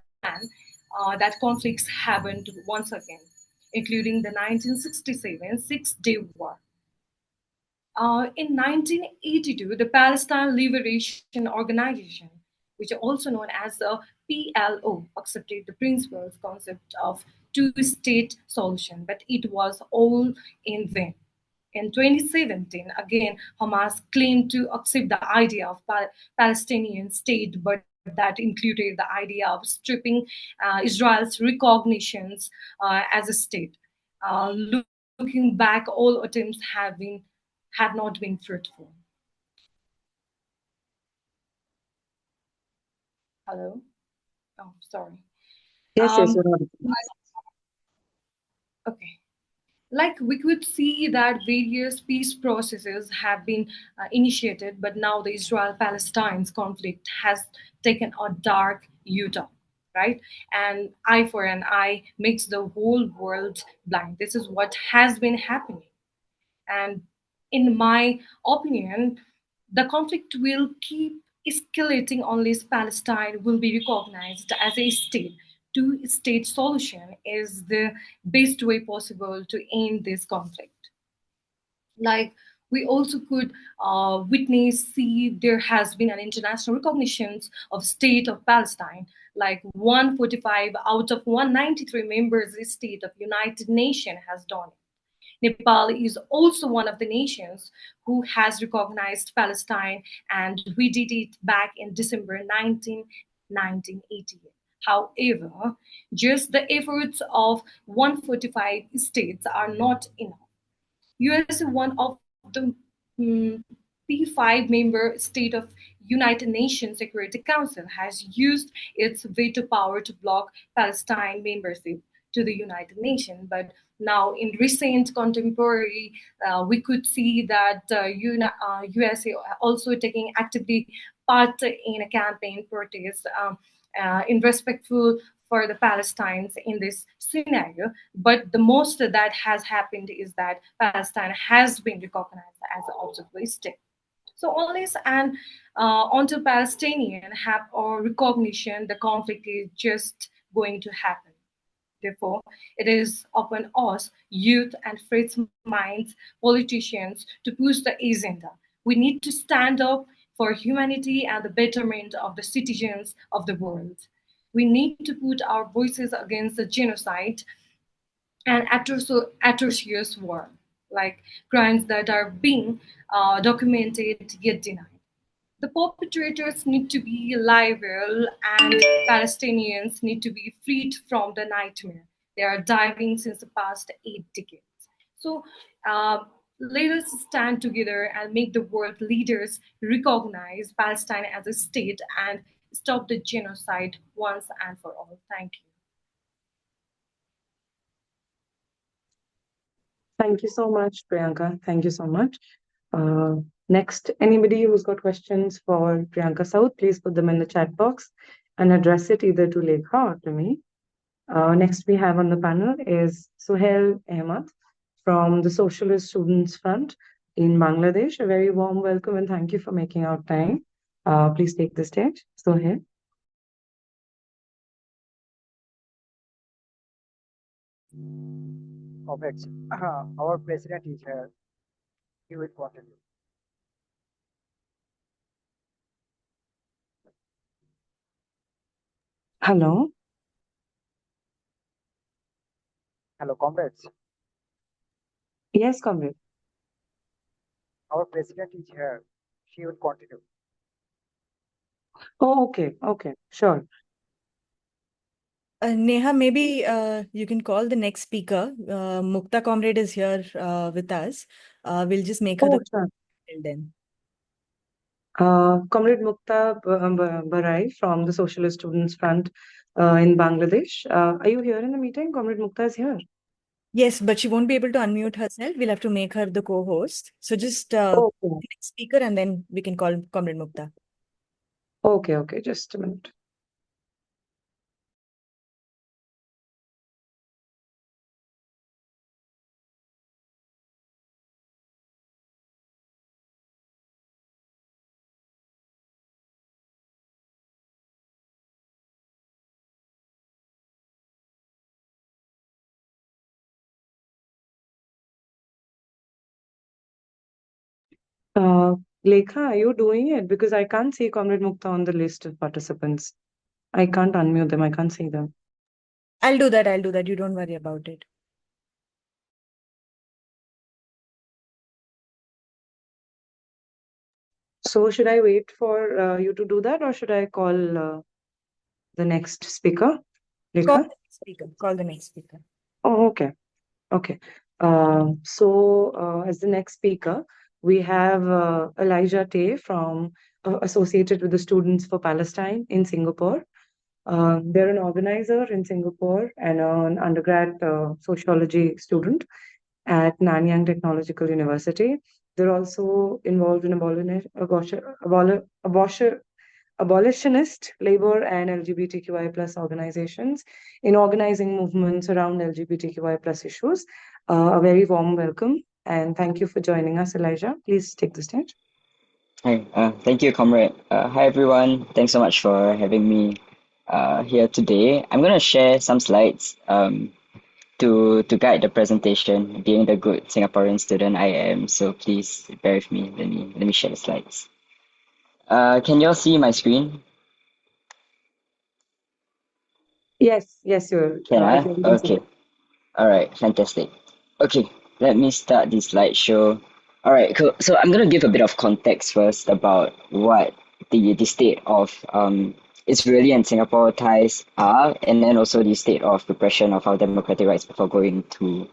that conflicts happened once again, including the 1967 Six-Day War. In 1982, the Palestine Liberation Organization, which is also known as the PLO, accepted the principles concept of two-state solution, but it was all in vain. In 2017, again, Hamas claimed to accept the idea of Palestinian state, but that included the idea of stripping Israel's recognitions as a state. Looking back, all attempts have not been fruitful. Hello? Oh, sorry. Yes, yes, Um, you're audible. okay. Like we could see that various peace processes have been initiated, but now the Israel-Palestine conflict has taken a dark U-turn, right? And eye for an eye makes the whole world blind. This is what has been happening. And in my opinion, the conflict will keep escalating unless Palestine will be recognized as a state. Two-state solution is the best way possible to end this conflict. Like we also could witness, see there has been an international recognition of state of Palestine. Like 145 out of 193 members of the state of United Nations has done it. Nepal is also one of the nations who has recognized Palestine, and we did it back in December 1988. However, just the efforts of 145 states are not enough. US, one of the P5 member state of United Nations Security Council, has used its veto power to block Palestine membership to the United Nations. But now, in recent contemporary, we could see that USA also taking actively part in a campaign protest in respectful for the Palestinians in this scenario. But the most that has happened is that Palestine has been recognized as an observable state. So unless and until Palestinians have a recognition, the conflict is just going to happen. Therefore, it is upon us, youth and fresh minds, politicians, to push the agenda. We need to stand up for humanity and the betterment of the citizens of the world. We need to put our voices against the genocide and atrocious war, like crimes that are being documented yet denied. The perpetrators need to be liable, and Palestinians need to be freed from the nightmare they are diving since the past 8 decades. So, uh, Let us stand together and make the world leaders recognize Palestine as a state and stop the genocide once and for all. Thank you. Thank you so much, Priyanka. Thank you so much. Next, anybody who's got questions for Priyanka Saud, please put them in the chat box and address it either to Lekha or to me. Next we have on the panel is Suhail Ahmad from the Socialist Students Front in Bangladesh. A very warm welcome and thank you for making out time. Please take the stage. Suhail. Comrades, our president is here. He will continue. Hello. Hello, comrades. Yes, comrade. Our president is here. She will continue. Oh, okay. Okay. Sure. Neha, maybe you can call the next speaker. Mukta comrade is here with us. We'll just make her Oh, the sure. till then. Comrade Mukta Barai from the Socialist Students Front in Bangladesh. Are you here in the meeting? Comrade Mukta is here. Yes, but she won't be able to unmute herself. We'll have to make her the co-host. So just Okay. next speaker and then we can call Comrade Mukta. Okay, okay. Just a minute. Lekha, are you doing it? Because I can't see Comrade Mukta on the list of participants. I can't unmute them. I can't see them. I'll do that. I'll do that. You don't worry about it. So should I wait for you to do that, or should I call the next speaker, Call Lekha? the next speaker. Call the next speaker. Oh, okay. Okay. As the next speaker, we have Elijah Tay from associated with the Students for Palestine in Singapore. They're an organizer in Singapore and an undergrad sociology student at Nanyang Technological University. They're also involved in abolitionist, labor, and LGBTQI plus organizations in organizing movements around LGBTQI plus issues. A very warm welcome and thank you for joining us, Elijah. Please take the stage. Hi, thank you, comrade. Hi, everyone. Thanks so much for having me here today. I'm going to share some slides to guide the presentation, being the good Singaporean student I am. So please bear with me. Let me share the slides. Can you all see my screen? Yes, yes, you're. Can I I? can see Okay. it. All right, fantastic. Okay, let me start the slideshow. All right, cool. So I'm gonna give a bit of context first about what the state of Israeli and Singapore ties are, and then also the state of repression of our democratic rights before going to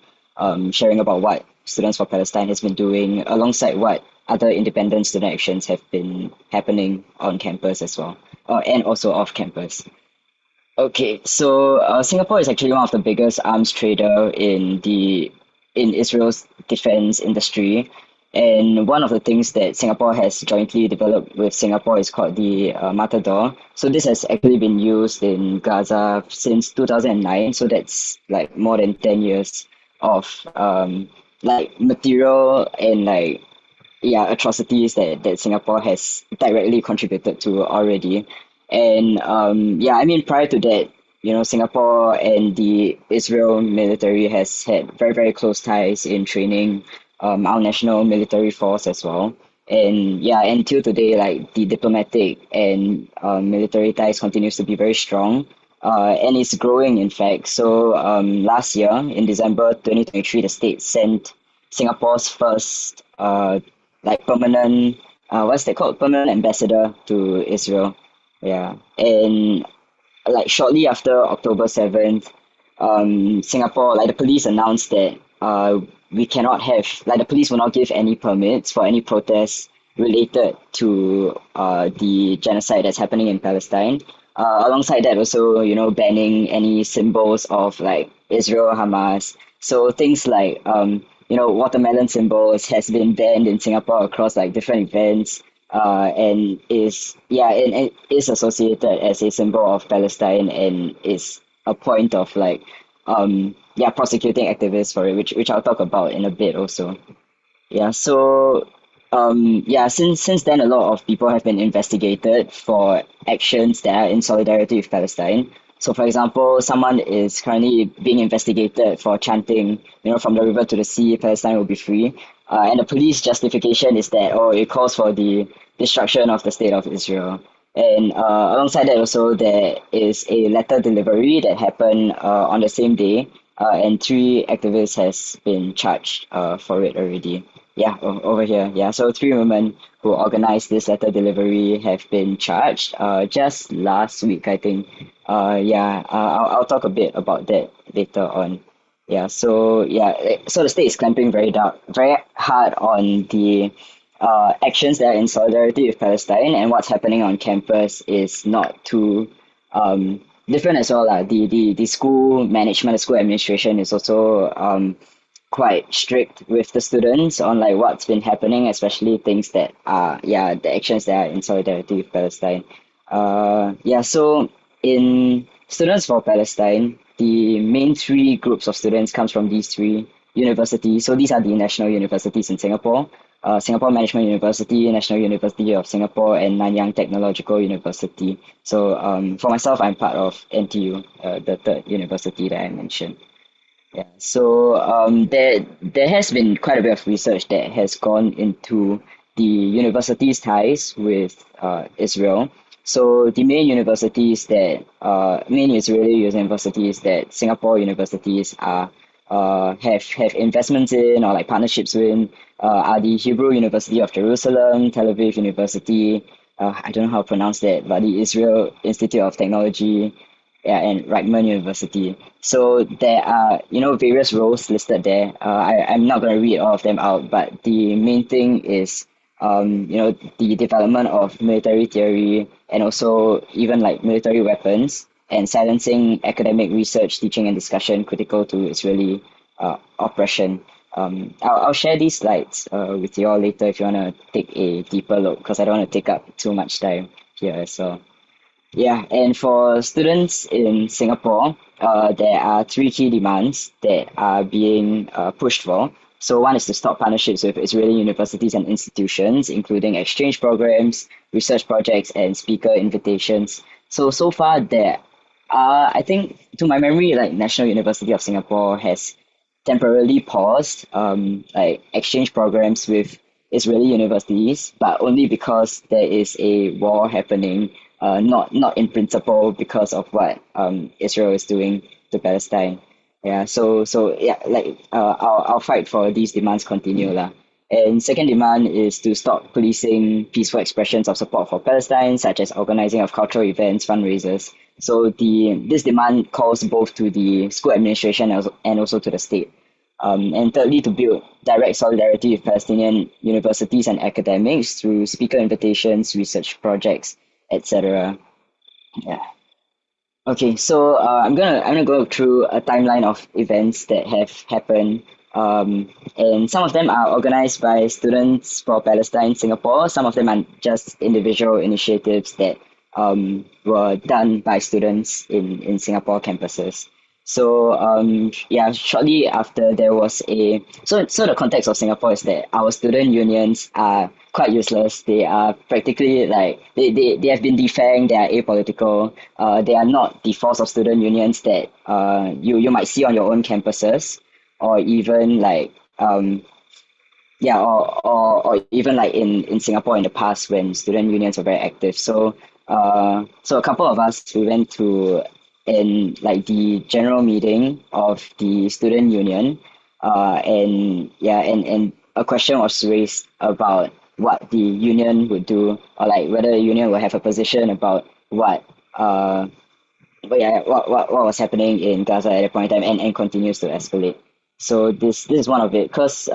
sharing about what Students for Palestine has been doing alongside what other independent student actions have been happening on campus as well, and also off campus. Okay, so Singapore is actually one of the biggest arms trader in Israel's defense industry, and one of the things that Singapore has jointly developed with Singapore is called the Matador. So this has actually been used in Gaza since 2009. So that's like more than 10 years of like material and like atrocities that Singapore has directly contributed to already. And I mean prior to that, you know, Singapore and the Israel military has had very, very close ties in training our national military force as well. And yeah, until today, like the diplomatic and military ties continues to be very strong. And it's growing, in fact. So last year, in December 2023, the state sent Singapore's first like permanent what's that called, permanent ambassador to Israel. Yeah, and like shortly after October 7th, Singapore, like the police announced that we cannot have, like, the police will not give any permits for any protests related to the genocide that's happening in Palestine. Alongside that, also, banning any symbols of like Israel, Hamas. So things like watermelon symbols has been banned in Singapore across like different events, and it is associated as a symbol of Palestine and is a point of like prosecuting activists for it, which I'll talk about in a bit also. Yeah, so since then a lot of people have been investigated for actions that are in solidarity with Palestine. So for example, someone is currently being investigated for chanting, from the river to the sea, Palestine will be free. And the police justification is that, it calls for the destruction of the state of Israel. And alongside that also there is a letter delivery that happened on the same day, and three activists has been charged for it already. Yeah, over here. Yeah, so three women who organized this letter delivery have been charged just last week, I think. I'll talk a bit about that later on. So the state is clamping very hard on the actions that are in solidarity with Palestine, and what's happening on campus is not too different as well. The school management, the school administration is also quite strict with the students on like what's been happening, especially things that are the actions that are in solidarity with Palestine. So in Students for Palestine, the main three groups of students comes from these three universities. So these are the national universities in Singapore. Singapore Management University, National University of Singapore, and Nanyang Technological University. So for myself, I'm part of NTU, the third university that I mentioned. Yeah, so there has been quite a bit of research that has gone into the university's ties with Israel. So the main Israeli universities that Singapore universities have investments in or like partnerships with are the Hebrew University of Jerusalem, Tel Aviv University, I don't know how to pronounce that, but the Israel Institute of Technology, and Reichman University. So there are, various roles listed there. I'm not going to read all of them out, but the main thing is, the development of military theory and also even like military weapons and silencing academic research, teaching, and discussion critical to Israeli oppression. I'll share these slides with you all later if you want to take a deeper look, because I don't want to take up too much time here. So. Yeah, and for students in Singapore, there are three key demands that are being pushed for. So one is to stop partnerships with Israeli universities and institutions, including exchange programs, research projects, and speaker invitations. So far there are, I think, to my memory, like National University of Singapore has temporarily paused like exchange programs with Israeli universities, but only because there is a war happening, not in principle because of what Israel is doing to Palestine. Yeah, I'll fight for these demands continue lah. And second demand is to stop policing peaceful expressions of support for Palestine, such as organizing of cultural events, fundraisers. So this demand calls both to the school administration and also to the state. And thirdly, to build direct solidarity with Palestinian universities and academics through speaker invitations, research projects, etc. Yeah. Okay, so I'm gonna go through a timeline of events that have happened, and some of them are organized by Students for Palestine Singapore. Some of them are just individual initiatives that were done by students in Singapore campuses. So shortly after there was so the context of Singapore is that our student unions are quite useless. They are practically like they have been defanged. They are apolitical. They are not the force of student unions that you might see on your own campuses, or even like or even like in Singapore in the past when student unions were very active. So a couple of us, we went to in like the general meeting of the student union, and a question was raised about what the union would do, or like whether the union will have a position about what was happening in Gaza at that point in time, and continues to escalate. So this is one of it because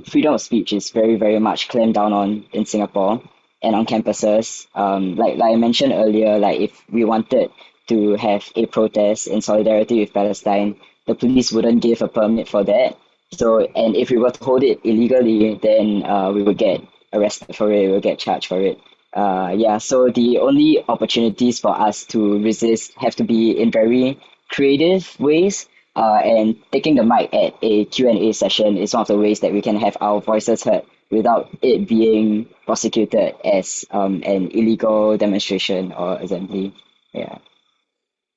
freedom of speech is very, very much clamped down on in Singapore and on campuses. Like I mentioned earlier, like if we wanted to have a protest in solidarity with Palestine, the police wouldn't give a permit for that. So, and if we were to hold it illegally, then we would get arrested for it, we would get charged for it. Yeah, so the only opportunities for us to resist have to be in very creative ways. And taking the mic at a Q&A session is one of the ways that we can have our voices heard without it being prosecuted as an illegal demonstration or assembly. Yeah.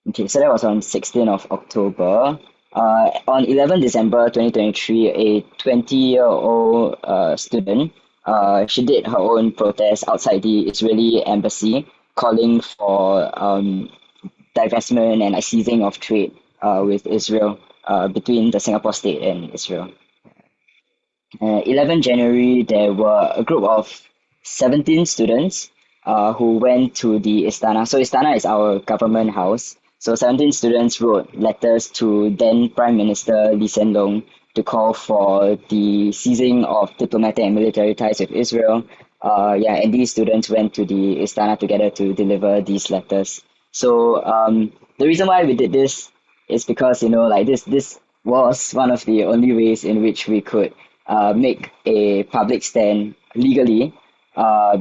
Okay, so that was on 16th of October. On 11 December 2023, a 20-year-old student, she did her own protest outside the Israeli embassy, calling for divestment and like seizing of trade with Israel between the Singapore state and Israel. 11 January, there were a group of 17 students who went to the Istana. So Istana is our government house. So 17 students wrote letters to then Prime Minister Lee Hsien Loong to call for the seizing of diplomatic and military ties with Israel. Yeah, and these students went to the Istana together to deliver these letters. So the reason why we did this is because like this was one of the only ways in which we could make a public stand legally,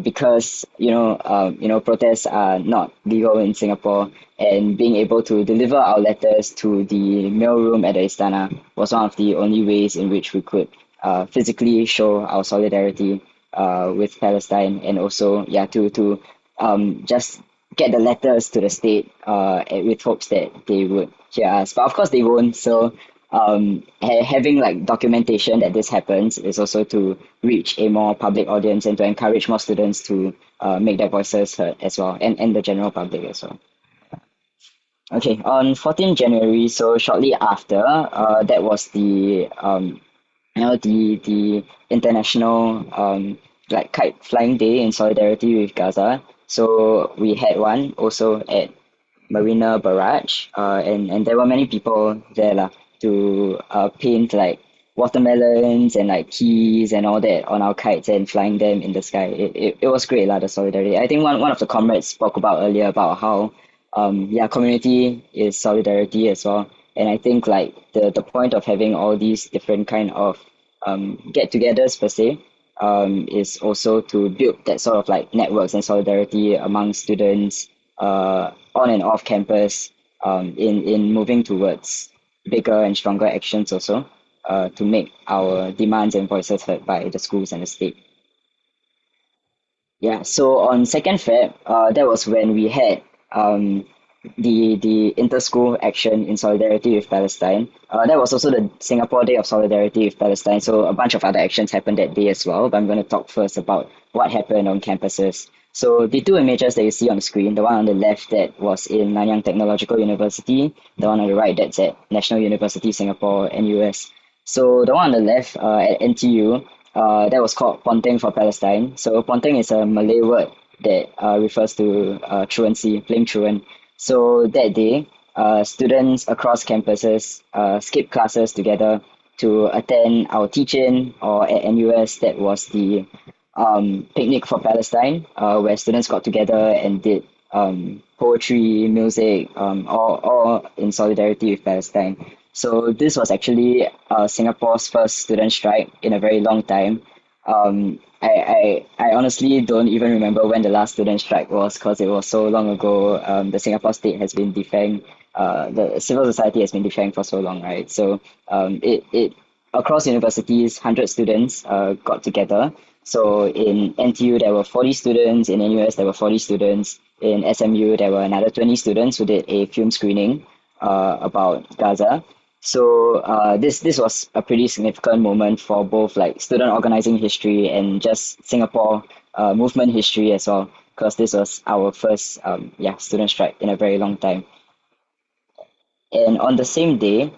because protests are not legal in Singapore, and being able to deliver our letters to the mailroom at the Istana was one of the only ways in which we could physically show our solidarity with Palestine, and also to just get the letters to the state with hopes that they would hear us. But of course they won't. So having like documentation that this happens is also to reach a more public audience and to encourage more students to make their voices heard as well, and the general public as well. Okay, on 14 January, so shortly after, that was the the international like kite flying day in solidarity with Gaza. So we had one also at Marina Barrage, and there were many people there lah, to paint like watermelons and like keys and all that on our kites and flying them in the sky. It was great lah, the solidarity. I think one of the comrades spoke about earlier about how community is solidarity as well. And I think like the point of having all these different kind of get-togethers per se is also to build that sort of like networks and solidarity among students on and off campus, in moving towards bigger and stronger actions also, to make our demands and voices heard by the schools and the state. Yeah, so on 2nd Feb, that was when we had the inter-school action in solidarity with Palestine. That was also the Singapore Day of Solidarity with Palestine, so a bunch of other actions happened that day as well, but I'm going to talk first about what happened on campuses. So the two images that you see on the screen, the one on the left that was in Nanyang Technological University, the one on the right that's at National University Singapore, NUS. So the one on the left at NTU, that was called Ponteng for Palestine. So Ponteng is a Malay word that refers to truancy, playing truant. So that day, students across campuses skipped classes together to attend our teach-in, or at NUS, that was the Picnic for Palestine, where students got together and did poetry, music, all in solidarity with Palestine. So this was actually Singapore's first student strike in a very long time. I honestly don't even remember when the last student strike was, because it was so long ago. The Singapore state has been defying, the civil society has been defying for so long, right? So it across universities, 100 students got together. So in NTU, there were 40 students. In NUS, there were 40 students. In SMU, there were another 20 students who did a film screening about Gaza. So this was a pretty significant moment for both like student organizing history and just Singapore movement history as well, because this was our first student strike in a very long time. And on the same day,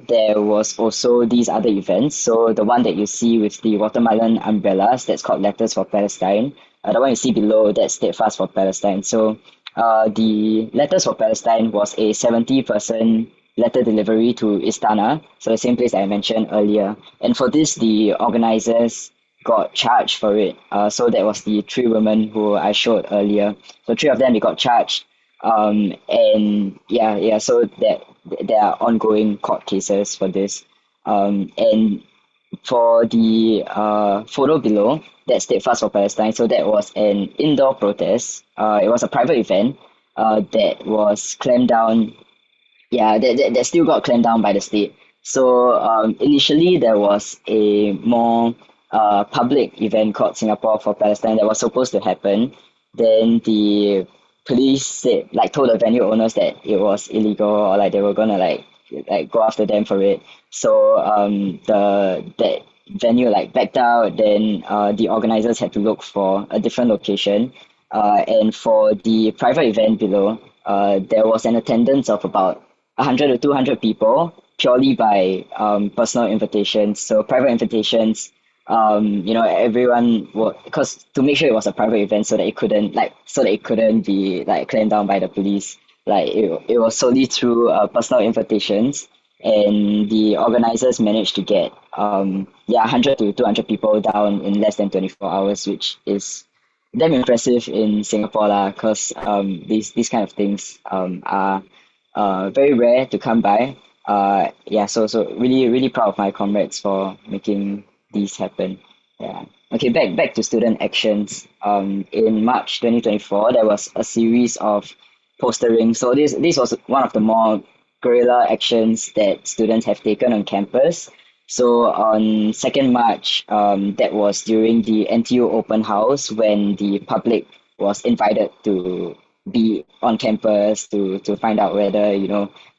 there was also these other events. So the one that you see with the watermelon umbrellas, that's called Letters for Palestine. The one you see below, that's Steadfast for Palestine. So the Letters for Palestine was a 70-person letter delivery to Istana, so the same place I mentioned earlier. And for this, the organizers got charged for it. So that was the three women who I showed earlier. So three of them, they got charged. And yeah, so that there are ongoing court cases for this. And for the photo below, that's Steadfast for Palestine. So that was an indoor protest. It was a private event that was clamped down. Yeah, that still got clamped down by the state. So initially there was a more public event called Singapore for Palestine that was supposed to happen. Then the police said, like, told the venue owners that it was illegal, or like they were gonna like go after them for it. So the that venue like backed out. Then the organizers had to look for a different location. And for the private event below, there was an attendance of about 100 to 200 people purely by personal invitations. So private invitations, everyone would, because to make sure it was a private event, so that it couldn't be like clamped down by the police. Like it was solely through personal invitations, and the organizers managed to get 100 to 200 people down in less than 24 hours, which is damn impressive in Singapore lah, because these kind of things are very rare to come by. So really really proud of my comrades for making these happen. Yeah. Okay, back to student actions. In March 2024, there was a series of postering. So this was one of the more guerrilla actions that students have taken on campus. So on 2nd March, that was during the NTU open house when the public was invited to be on campus to find out whether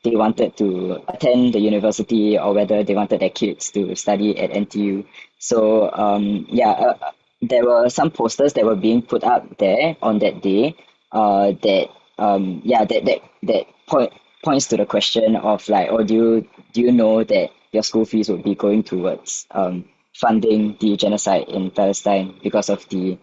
they wanted to attend the university or whether they wanted their kids to study at NTU. So there were some posters that were being put up there on that day. That points to the question of like, oh, do you know that your school fees would be going towards funding the genocide in Palestine because of the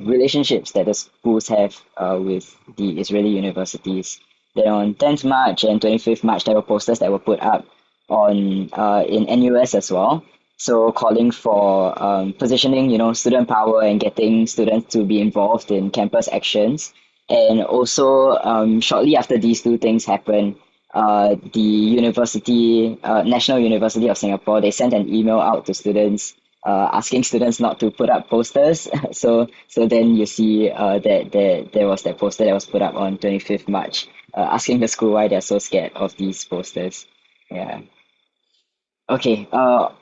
relationships that the schools have with the Israeli universities. Then on 10th March and 25th March, there were posters that were put up on in NUS as well. So calling for positioning, student power and getting students to be involved in campus actions. And also, shortly after these two things happened, the university, National University of Singapore, they sent an email out to students asking students not to put up posters. So then you see that there was that poster that was put up on 25th March, asking the school why they're so scared of these posters. Yeah. Okay,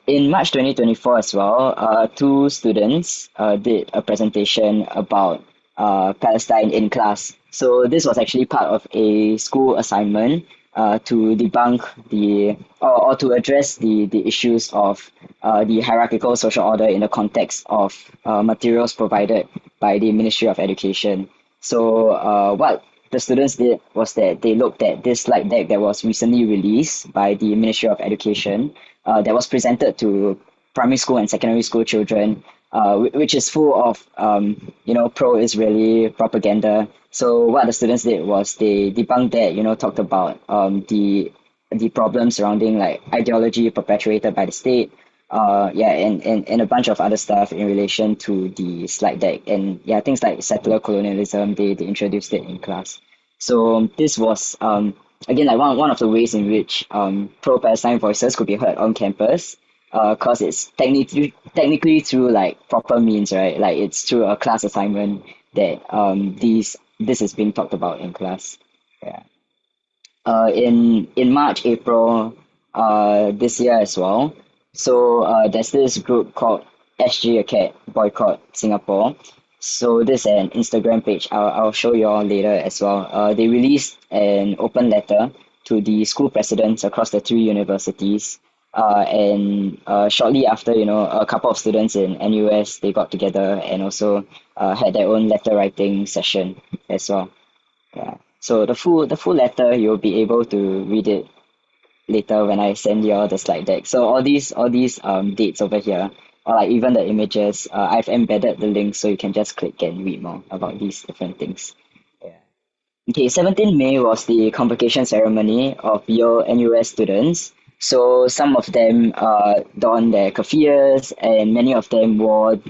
in March 2024 as well, two students did a presentation about Palestine in class. So this was actually part of a school assignment to debunk or to address the issues of the hierarchical social order in the context of materials provided by the Ministry of Education. So what the students did was that they looked at this slide deck that was recently released by the Ministry of Education that was presented to primary school and secondary school children, which is full of pro-Israeli propaganda. So what the students did was they debunked that, talked about the problems surrounding like ideology perpetuated by the state, and a bunch of other stuff in relation to the slide deck, and things like settler colonialism. They introduced it in class. So this was again like one of the ways in which pro-Palestine voices could be heard on campus, because it's technically through like proper means, right? Like it's through a class assignment that this is being talked about in class. Yeah. In March, April this year as well. So there's this group called SG Acad Boycott Singapore. So this is an Instagram page. I'll show you all later as well. They released an open letter to the school presidents across the three universities. And shortly after, a couple of students in NUS, they got together and also had their own letter writing session as well. Yeah. So the full letter, you'll be able to read it later when I send you all the slide deck. So all these dates over here, or like even the images, I've embedded the links so you can just click and read more about these different things. Yeah. Okay, 17 May was the convocation ceremony of Yale NUS students. So some of them donned their keffiyehs, and many of them wore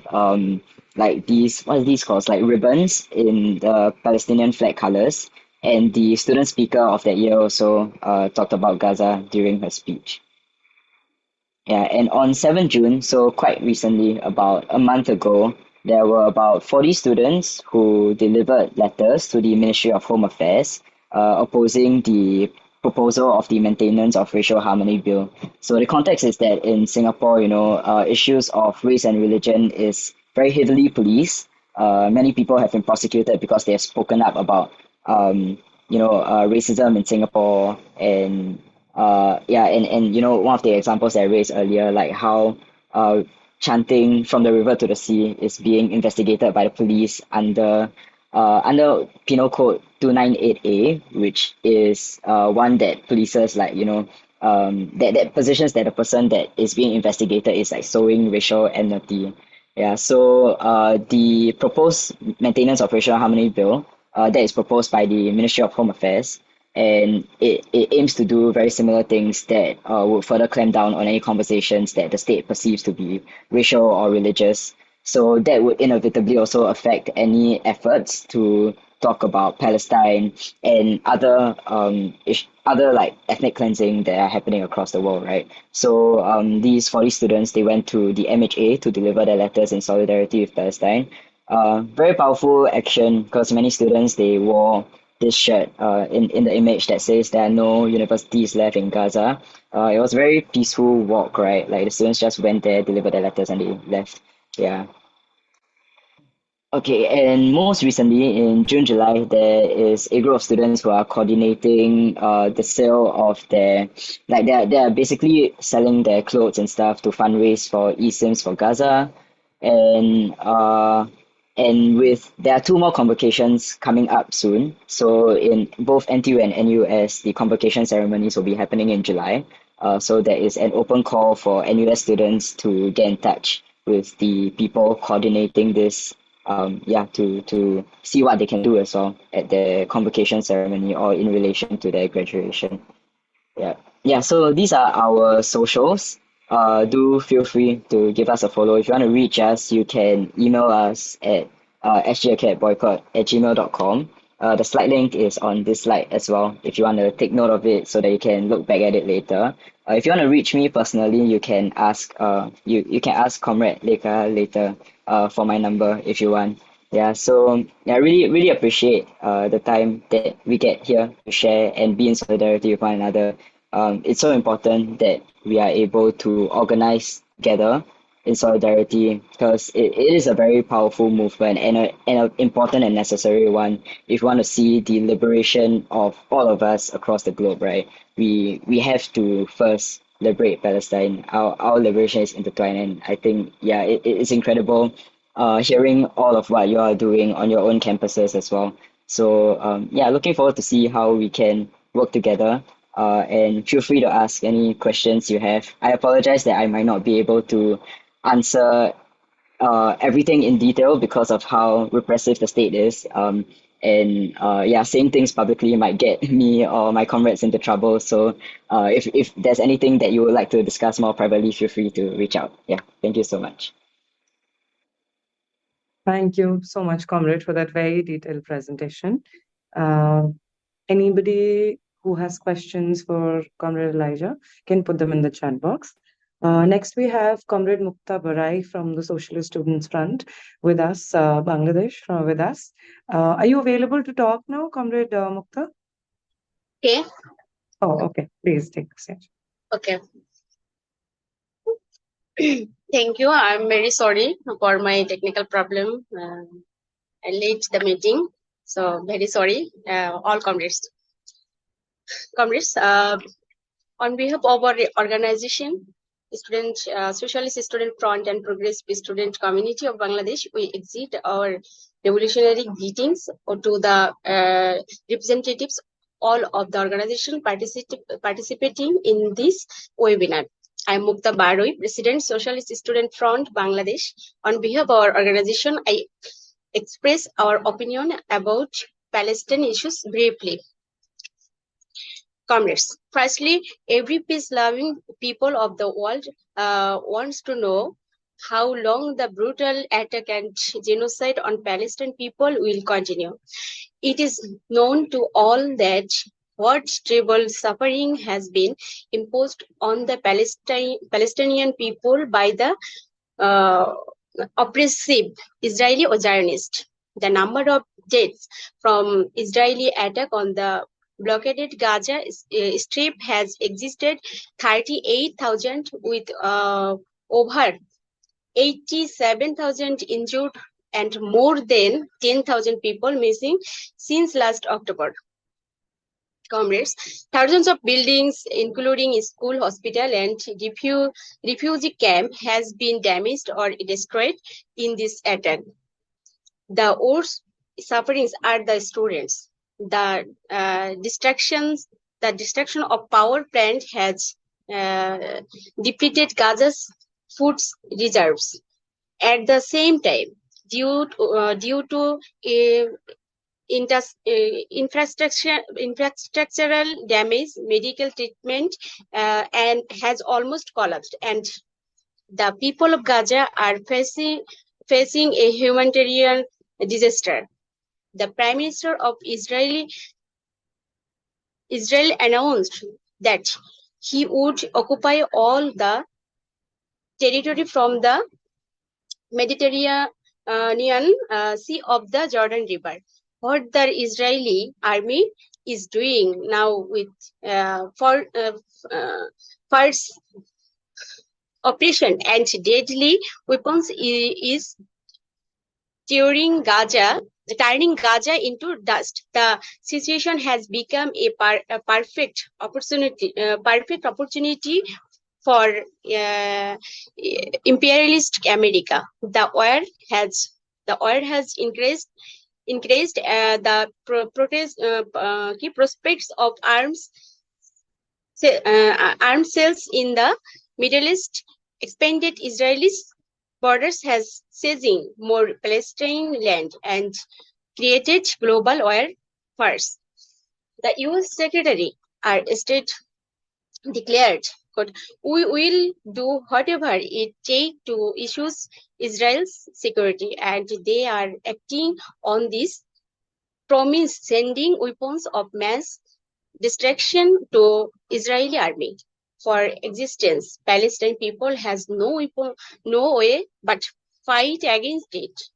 like these, what are these called? Like ribbons in the Palestinian flag colors. And the student speaker of that year also talked about Gaza during her speech. Yeah, and on 7 June, so quite recently, about a month ago, there were about 40 students who delivered letters to the Ministry of Home Affairs opposing the proposal of the Maintenance of Racial Harmony Bill. So the context is that in Singapore, issues of race and religion is very heavily policed. Many people have been prosecuted because they have spoken up about, racism in Singapore and one of the examples that I raised earlier, like how chanting from the river to the sea is being investigated by the police under Penal Code 298A, which is one that polices that positions that the person that is being investigated is like sowing racial enmity. Yeah, so the proposed Maintenance of Racial Harmony Bill that is proposed by the Ministry of Home Affairs, and it aims to do very similar things that would further clamp down on any conversations that the state perceives to be racial or religious. So that would inevitably also affect any efforts to talk about Palestine and other like ethnic cleansing that are happening across the world, right? So these 40 students, they went to the MHA to deliver their letters in solidarity with Palestine. Very powerful action because many students, they wore this shirt in the image that says there are no universities left in Gaza. It was a very peaceful walk, right? Like the students just went there, delivered their letters, and they left. Yeah. Okay, and most recently in June, July, there is a group of students who are coordinating the sale of they're basically selling their clothes and stuff to fundraise for eSIMs for Gaza. And there are two more convocations coming up soon. So in both NTU and NUS, the convocation ceremonies will be happening in July. So there is an open call for NUS students to get in touch with the people coordinating this to see what they can do as well at the convocation ceremony or in relation to their graduation. Yeah. Yeah, so these are our socials. Do feel free to give us a follow. If you want to reach us, you can email us at sgacadboycott@gmail.com. The slide link is on this slide as well, if you want to take note of it so that you can look back at it later. If you want to reach me personally, you can ask you can ask Comrade Leka later for my number if you want. Yeah, so I really appreciate the time that we get here to share and be in solidarity with one another. It's so important that we are able to organize together in solidarity because it is a very powerful movement and an important and necessary one if we want to see the liberation of all of us across the globe, right? We have to first liberate Palestine. Our liberation is intertwined, and I think it's incredible hearing all of what you are doing on your own campuses as well. So looking forward to see how we can work together. And feel free to ask any questions you have. I apologize that I might not be able to answer everything in detail because of how repressive the state is. Saying things publicly might get me or my comrades into trouble. So if there's anything that you would like to discuss more privately, feel free to reach out. Yeah, thank you so much. Thank you so much, Comrade, for that very detailed presentation. Anybody who has questions for Comrade Elijah can put them in the chat box. Next, we have Comrade Mukta Barai from the Socialist Students Front with us, Bangladesh, with us. Are you available to talk now, Comrade Mukta? Okay. Oh, okay. Please take the stage. Okay. Thank you. I'm very sorry for my technical problem. I late the meeting, so very sorry. All comrades. On behalf of our organization, Socialist Student Front and Progressive Student Community of Bangladesh, we exit our revolutionary greetings to the representatives all of the organization participating in this webinar. I'm Mukta Baroi, President, Socialist Student Front, Bangladesh. On behalf of our organization, I express our opinion about Palestine issues briefly. Comrades, firstly, every peace-loving people of the world wants to know how long the brutal attack and genocide on Palestinian people will continue. It is known to all that what terrible suffering has been imposed on the Palestinian people by the oppressive Israeli Zionists. The number of deaths from Israeli attack on the blockaded Gaza Strip has existed 38,000 with over 87,000 injured and more than 10,000 people missing since last October. Comrades, thousands of buildings, including school, hospital, and refugee camp, has been damaged or destroyed in this attack. The worst sufferings are the students. The destruction of power plant has depleted Gaza's food reserves. At the same time, due to infrastructural damage, medical treatment and has almost collapsed, and the people of Gaza are facing a humanitarian disaster. The Prime Minister of Israel announced that he would occupy all the territory from the Mediterranean Sea of the Jordan River. What the Israeli army is doing now with first operation and deadly weapons is turning Gaza into dust. The situation has become a perfect opportunity for imperialist America. The war has increased the prospects of arms sales in the Middle East. Expanded Israelis borders has seizing more Palestinian land and created global war first. The U.S. Secretary of State declared, "We will do whatever it takes to ensure Israel's security," and they are acting on this promise, sending weapons of mass destruction to Israeli army. For existence, Palestinian people has no way but fight against it.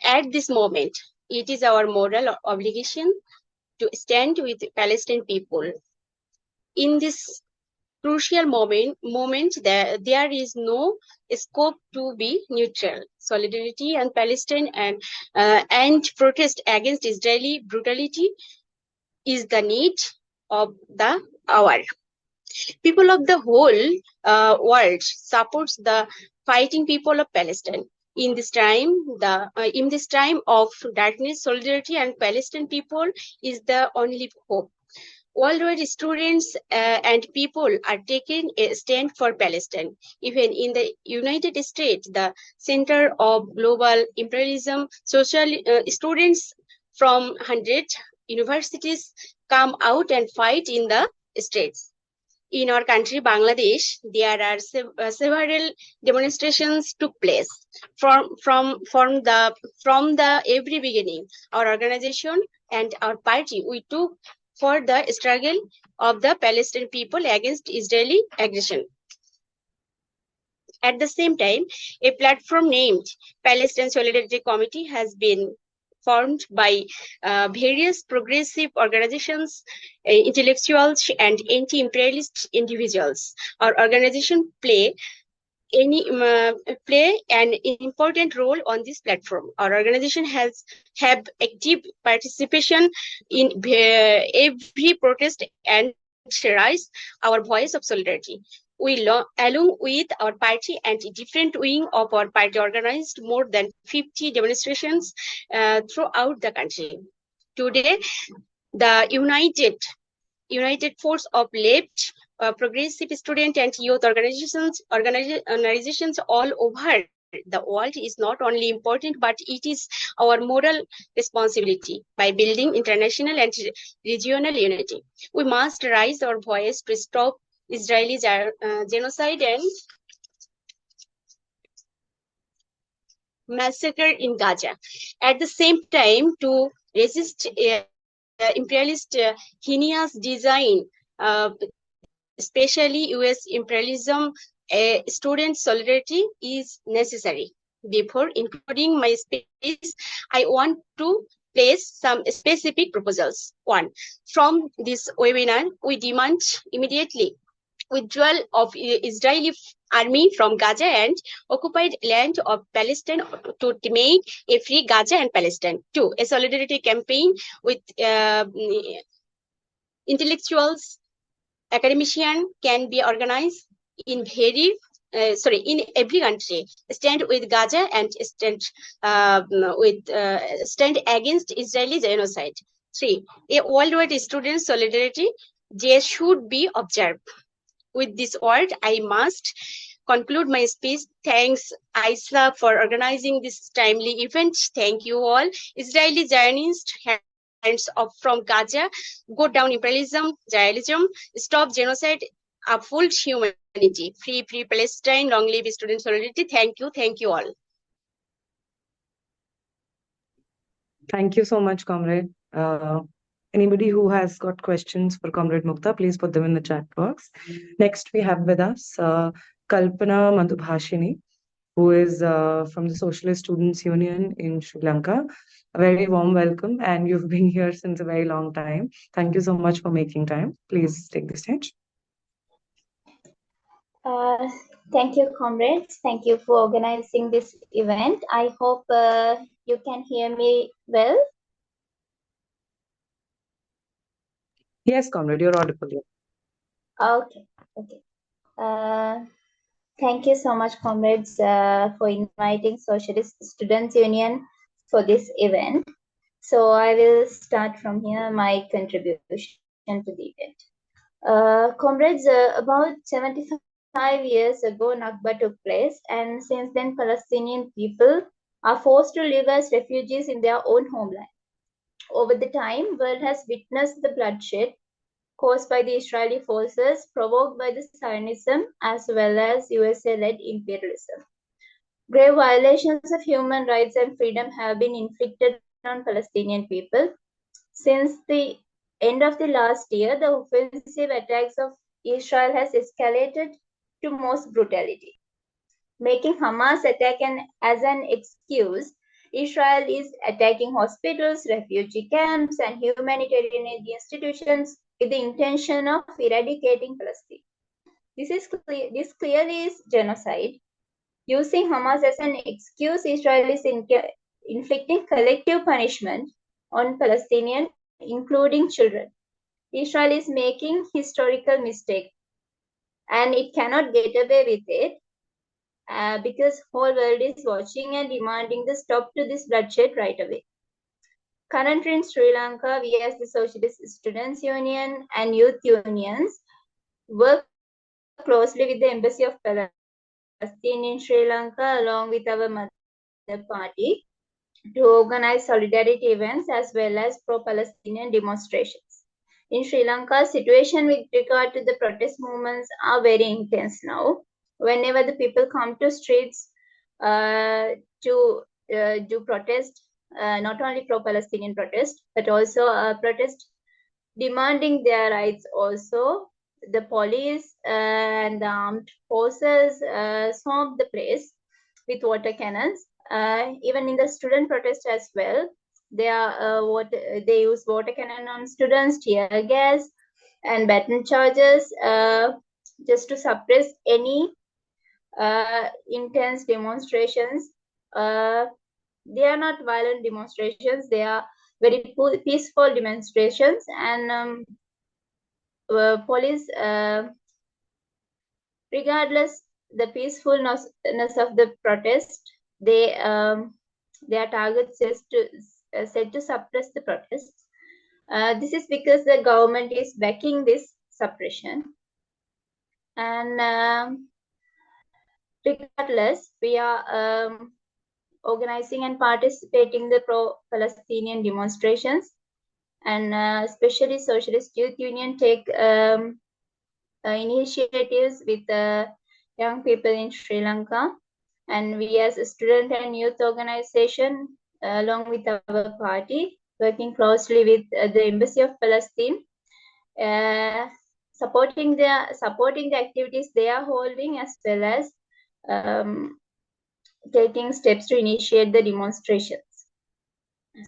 At this moment, it is our moral obligation to stand with Palestinian people. In this crucial moment there is no scope to be neutral. Solidarity and Palestine and protest against Israeli brutality is the need of the hour. People of the whole world supports the fighting people of Palestine. In this time of darkness, solidarity and Palestinian people is the only hope. Worldwide students and people are taking a stand for Palestine. Even in the United States, the center of global imperialism, students from 100 universities come out and fight in the streets. In our country, Bangladesh, there are several demonstrations took place from the every beginning. Our organization and our party, we took for the struggle of the Palestinian people against Israeli aggression. At the same time, a platform named Palestine Solidarity Committee has been formed by various progressive organizations, intellectuals, and anti-imperialist individuals. Our organization play an important role on this platform. Our organization has have active participation in every protest and raise our voice of solidarity. We, along with our party and different wing of our party, organized more than 50 demonstrations throughout the country. Today, the united force of left, progressive student and youth organizations all over the world is not only important, but it is our moral responsibility. By building international and regional unity, we must raise our voice to stop Israeli genocide and massacre in Gaza. At the same time, to resist imperialist heinous design, especially US imperialism, student solidarity is necessary. Before including my speech, I want to place some specific proposals. One, from this webinar, we demand immediately withdrawal of Israeli army from Gaza and occupied land of Palestine to make a free Gaza and Palestine. Two, a solidarity campaign with intellectuals, academicians can be organized in in every country. Stand with Gaza and stand against Israeli genocide. Three, a worldwide student solidarity day should be observed. With this word, I must conclude my speech. Thanks, Aisha, for organizing this timely event. Thank you all. Israeli Zionists, hands off from Gaza, go down imperialism, Zionism, stop genocide, uphold humanity. Free Palestine, long live student solidarity. Thank you all. Thank you so much, Comrade. Anybody who has got questions for Comrade Mukta, please put them in the chat box. Next, we have with us Kalpana Madhubhashini, who is from the Socialist Students Union in Sri Lanka. A very warm welcome, and you've been here since a very long time. Thank you so much for making time. Please take the stage. Thank you, comrades. Thank you for organizing this event. I hope you can hear me well. Yes, Comrade, you're audible. Okay. Thank you so much, comrades, for inviting Socialist Students Union for this event. So I will start from here my contribution to the event. Comrades, about 75 years ago, Nakba took place, and since then, Palestinian people are forced to live as refugees in their own homeland. Over the time, world has witnessed the bloodshed caused by the Israeli forces, provoked by the Zionism, as well as USA-led imperialism. Grave violations of human rights and freedom have been inflicted on Palestinian people. Since the end of the last year, the offensive attacks of Israel has escalated to most brutality. Making Hamas attack as an excuse, Israel is attacking hospitals, refugee camps, and humanitarian aid institutions with the intention of eradicating Palestine. This clearly is genocide. Using Hamas as an excuse, Israel is inflicting collective punishment on Palestinians, including children. Israel is making historical mistake, and it cannot get away with it because whole world is watching and demanding the stop to this bloodshed right away. Currently in Sri Lanka, we as the Socialist Students Union and youth unions work closely with the Embassy of Palestine in Sri Lanka along with our mother party to organize solidarity events as well as pro-Palestinian demonstrations. In Sri Lanka, situation with regard to the protest movements are very intense now. Whenever the people come to streets to do protest, not only pro-Palestinian protest, but also protest demanding their rights also, the police and the armed forces swamped the place with water cannons. Even in the student protest as well, they use water cannon on students, tear gas, and baton charges just to suppress any intense demonstrations. They are not violent demonstrations; they are very peaceful demonstrations, and police, regardless the peacefulness of the protest, their target set to suppress the protests. This is because the government is backing this suppression, and Regardless, we are organizing and participating in the pro-Palestinian demonstrations, and especially Socialist Youth Union take initiatives with young people in Sri Lanka, and we as a student and youth organization, along with our party, working closely with the Embassy of Palestine, supporting the activities they are holding, as well as taking steps to initiate the demonstrations.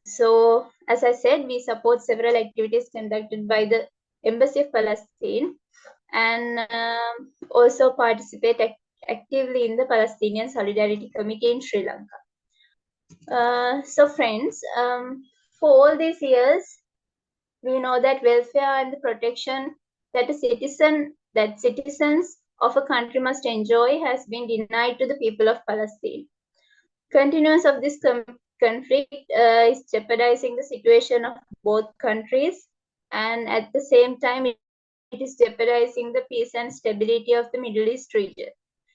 So, as I said, we support several activities conducted by the Embassy of Palestine, and also participate actively in the Palestinian Solidarity Committee in Sri Lanka. So, friends, for all these years, we know that welfare and the protection that citizens of a country must enjoy has been denied to the people of Palestine. Continuance of this conflict is jeopardizing the situation of both countries, and at the same time, it is jeopardizing the peace and stability of the Middle East region.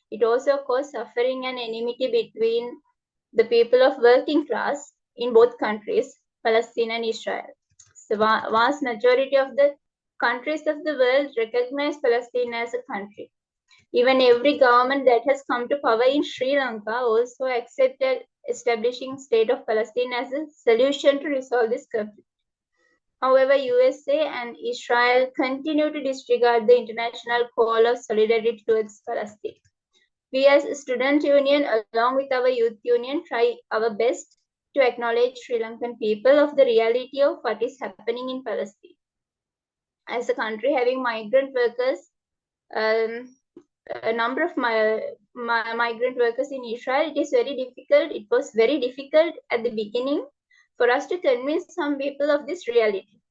It also caused suffering and enmity between the people of working class in both countries, Palestine and Israel. The vast majority of the countries of the world recognize Palestine as a country. Even every government that has come to power in Sri Lanka also accepted establishing state of Palestine as a solution to resolve this conflict. However, USA and Israel continue to disregard the international call of solidarity towards Palestine. We as a student union, along with our youth union, try our best to acknowledge Sri Lankan people of the reality of what is happening in Palestine. As a country having migrant workers, a number of migrant workers in Israel, it was very difficult at the beginning for us to convince some people of this reality.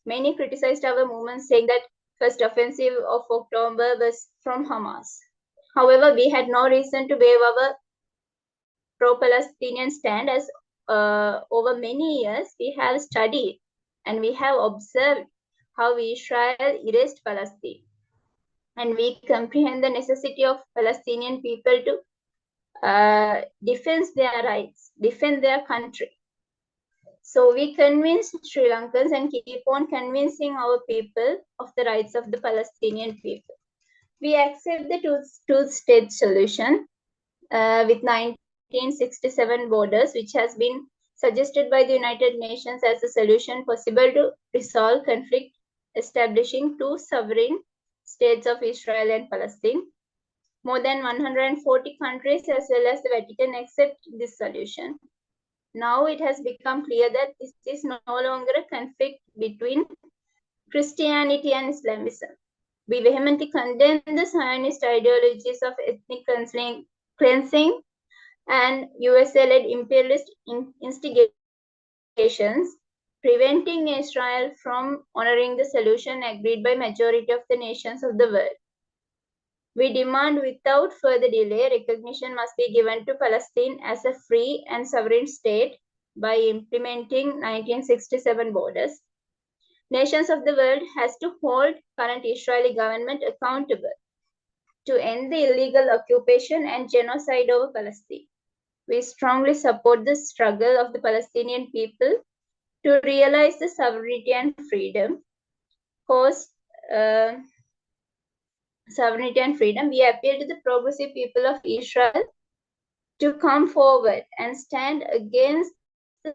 Many criticized our movement, saying that first offensive of October was from Hamas. However, we had no reason to waive our pro-Palestinian stand, as over many years we have studied and we have observed how Israel erased Palestine. And we comprehend the necessity of Palestinian people to defend their rights, defend their country. So we convince Sri Lankans and keep on convincing our people of the rights of the Palestinian people. We accept the two-state solution with 1967 borders, which has been suggested by the United Nations as a solution possible to resolve conflict, establishing two sovereign states of Israel and Palestine. More than 140 countries as well as the Vatican accept this solution. Now it has become clear that this is no longer a conflict between Christianity and Islamism. We vehemently condemn the Zionist ideologies of ethnic cleansing and USA-led imperialist instigations, preventing Israel from honoring the solution agreed by majority of the nations of the world. We demand without further delay recognition must be given to Palestine as a free and sovereign state by implementing 1967 borders. Nations of the world has to hold current Israeli government accountable to end the illegal occupation and genocide over Palestine. We strongly support the struggle of the Palestinian people to realize the sovereignty and freedom. Sovereignty and freedom, we appeal to the progressive people of Israel to come forward and stand against the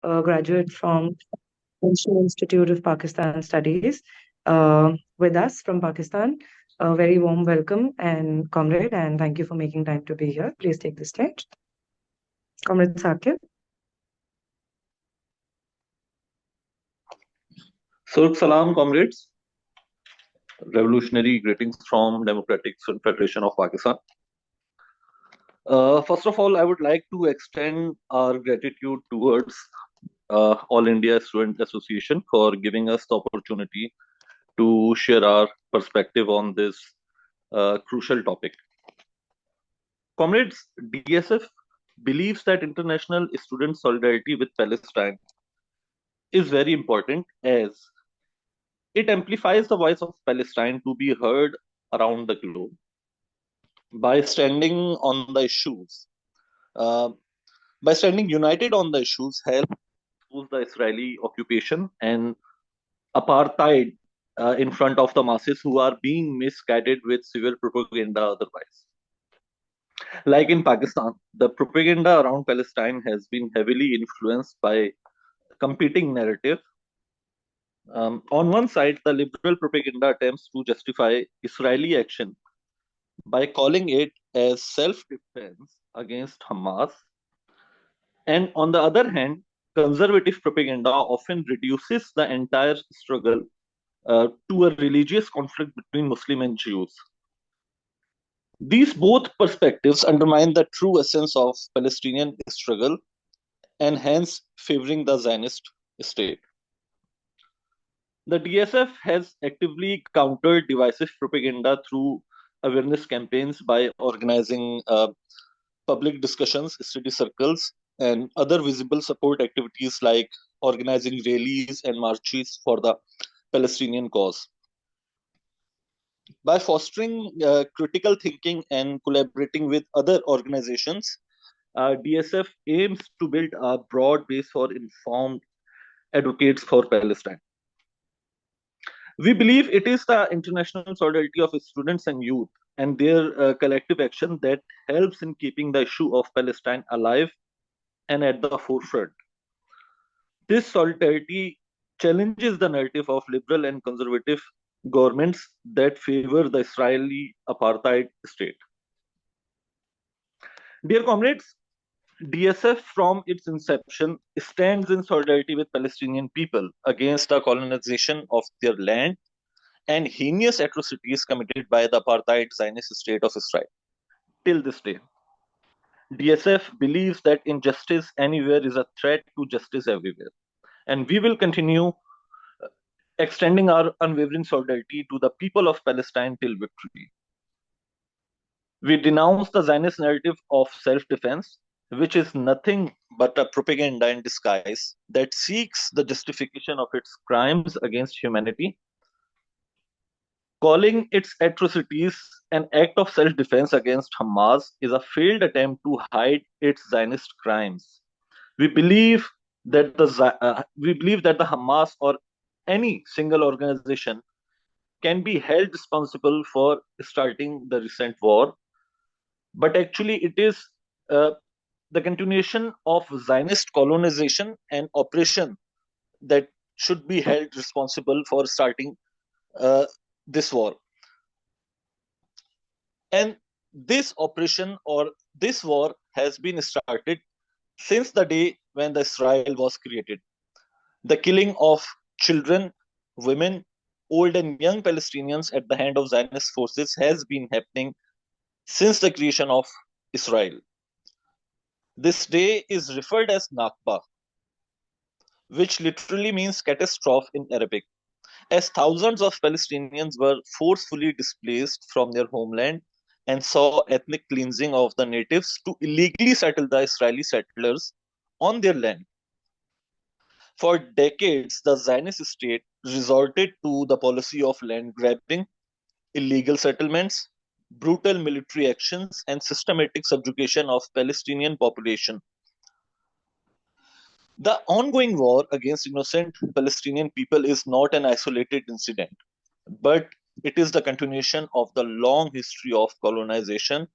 A graduate from National Institute of Pakistan Studies, with us from Pakistan. A very warm welcome and comrade, and thank you for making time to be here. Please take the stage. Comrade Sakib. Surk Salam, comrades. Revolutionary greetings from Democratic Federation of Pakistan. First of all, I would like to extend our gratitude towards All India Student Association for giving us the opportunity to share our perspective on this crucial topic. Comrades, DSF believes that international student solidarity with Palestine is very important as it amplifies the voice of Palestine to be heard around the globe. By standing on the issues, uh, by standing united on the issues, help expose the Israeli occupation and apartheid in front of the masses who are being misguided with civil propaganda otherwise. Like in Pakistan, the propaganda around Palestine has been heavily influenced by competing narrative. On one side, the liberal propaganda attempts to justify Israeli action by calling it as self-defense against Hamas. And on the other hand, conservative propaganda often reduces the entire struggle to a religious conflict between Muslim and Jews. These both perspectives undermine the true essence of Palestinian struggle and hence favoring the Zionist state. The DSF has actively countered divisive propaganda through awareness campaigns by organizing public discussions, study circles, and other visible support activities like organizing rallies and marches for the Palestinian cause. By fostering critical thinking and collaborating with other organizations, DSF aims to build a broad base for informed advocates for Palestine. We believe it is the international solidarity of students and youth and their collective action that helps in keeping the issue of Palestine alive and at the forefront. This solidarity challenges the narrative of liberal and conservative governments that favor the Israeli apartheid state. Dear comrades, DSF from its inception stands in solidarity with Palestinian people against the colonization of their land and heinous atrocities committed by the apartheid Zionist state of Israel. Till this day, DSF believes that injustice anywhere is a threat to justice everywhere. And we will continue extending our unwavering solidarity to the people of Palestine till victory. We denounce the Zionist narrative of self-defense, which is nothing but a propaganda in disguise that seeks the justification of its crimes against humanity. Calling its atrocities an act of self-defense against Hamas is a failed attempt to hide its Zionist crimes. We believe that the Hamas or any single organization can be held responsible for starting the recent war, but actually it is the continuation of Zionist colonization and oppression that should be held responsible for starting this war. And this oppression or this war has been started since the day when the Israel was created. The killing of children, women, old and young Palestinians at the hand of Zionist forces has been happening since the creation of Israel. This day is referred as Nakba, which literally means catastrophe in Arabic, as thousands of Palestinians were forcefully displaced from their homeland and saw ethnic cleansing of the natives to illegally settle the Israeli settlers on their land. For decades, the Zionist state resorted to the policy of land grabbing, illegal settlements, brutal military actions, and systematic subjugation of Palestinian population. The ongoing war against innocent Palestinian people is not an isolated incident, but it is the continuation of the long history of colonization,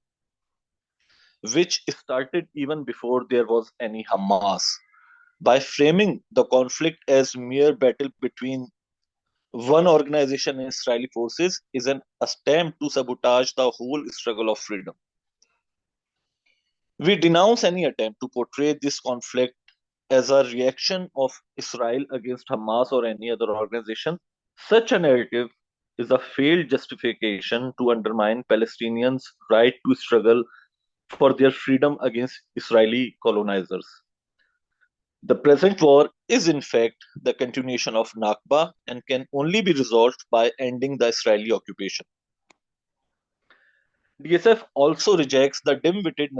which started even before there was any Hamas. By framing the conflict as mere battle between one organization and Israeli forces is an attempt to sabotage the whole struggle of freedom. We denounce any attempt to portray this conflict as a reaction of Israel against Hamas or any other organization. Such a narrative is a failed justification to undermine Palestinians' right to struggle for their freedom against Israeli colonizers. The present war is in fact the continuation of Nakba and can only be resolved by ending the Israeli occupation. DSF also rejects the dim-witted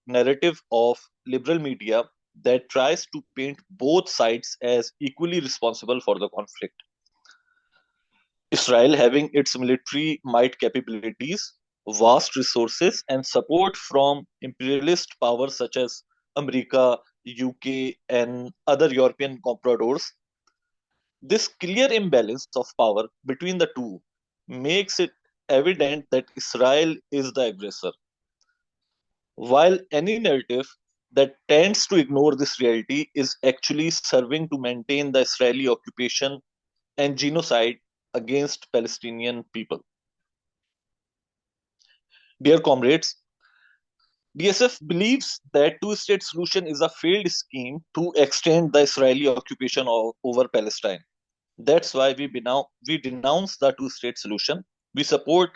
narrative of liberal media that tries to paint both sides as equally responsible for the conflict. Israel, having its military might capabilities, vast resources, and support from imperialist powers such as America, UK, and other European compradors, this clear imbalance of power between the two makes it evident that Israel is the aggressor. While any narrative that tends to ignore this reality is actually serving to maintain the Israeli occupation and genocide against Palestinian people. Dear comrades, DSF believes that two-state solution is a failed scheme to extend the Israeli occupation over Palestine. That's why we denounce the two-state solution. We support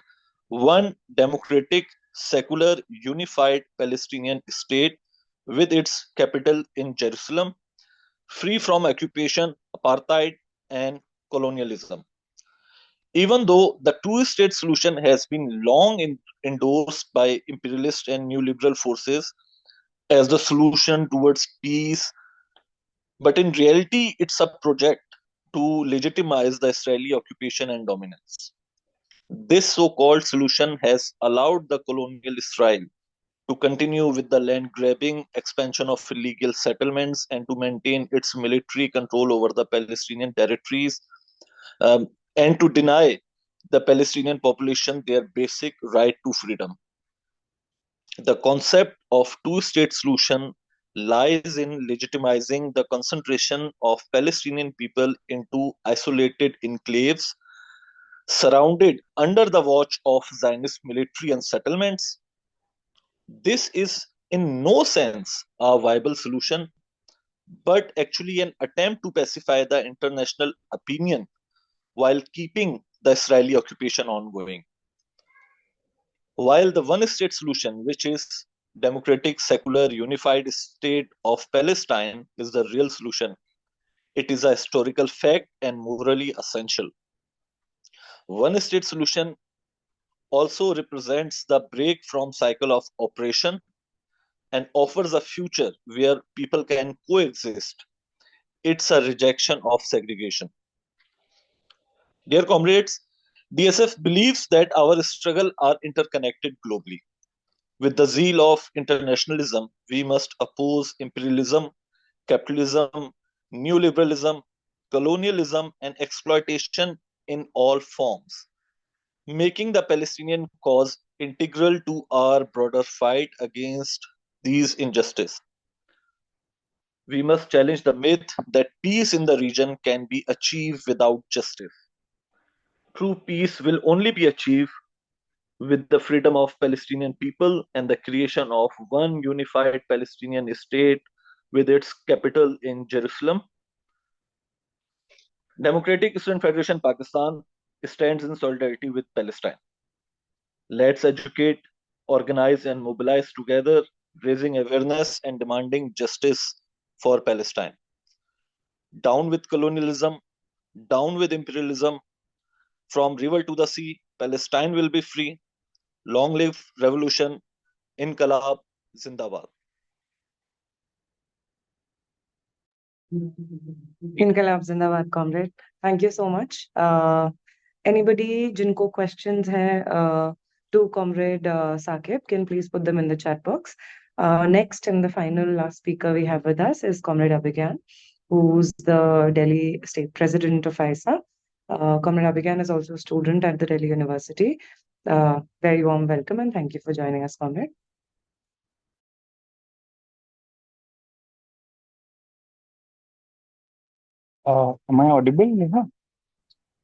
one democratic, secular, unified Palestinian state with its capital in Jerusalem, free from occupation, apartheid, and colonialism. Even though the two-state solution has been long endorsed by imperialist and neoliberal forces as the solution towards peace, but in reality, it's a project to legitimize the Israeli occupation and dominance. This so-called solution has allowed the colonial Israel to continue with the land grabbing, expansion of illegal settlements, and to maintain its military control over the Palestinian territories, and to deny the Palestinian population their basic right to freedom. The concept of two-state solution lies in legitimizing the concentration of Palestinian people into isolated enclaves surrounded under the watch of Zionist military and settlements. This is in no sense a viable solution, but actually an attempt to pacify the international opinion while keeping the Israeli occupation ongoing. While the one state solution, which is democratic, secular, unified state of Palestine, is the real solution, it is a historical fact and morally essential. One state solution also represents the break from cycle of oppression and offers a future where people can coexist. It's a rejection of segregation. Dear comrades, DSF believes that our struggle are interconnected globally. With the zeal of internationalism, we must oppose imperialism, capitalism, neoliberalism, colonialism, and exploitation in all forms, making the Palestinian cause integral to our broader fight against these injustices. We must challenge the myth that peace in the region can be achieved without justice. True peace will only be achieved with the freedom of Palestinian people and the creation of one unified Palestinian state with its capital in Jerusalem. Democratic Student Federation Pakistan stands in solidarity with Palestine. Let's educate, organize, and mobilize together, raising awareness and demanding justice for Palestine. Down with colonialism, down with imperialism. From river to the sea, Palestine will be free. Long live revolution. Inqilab Zindabad. इनकलाब जिंदाबाद comrade. Thank you so much. Anybody जिनको questions हैं to comrade Saqib can please put them in the chat box. Next and the final last speaker we have with us is Comrade Abhigyan, who's the Delhi State President of ISA. Comrade Abhigyan is also a student at the Delhi University. Very warm welcome and thank you for joining us, comrade. Am I audible, Neha?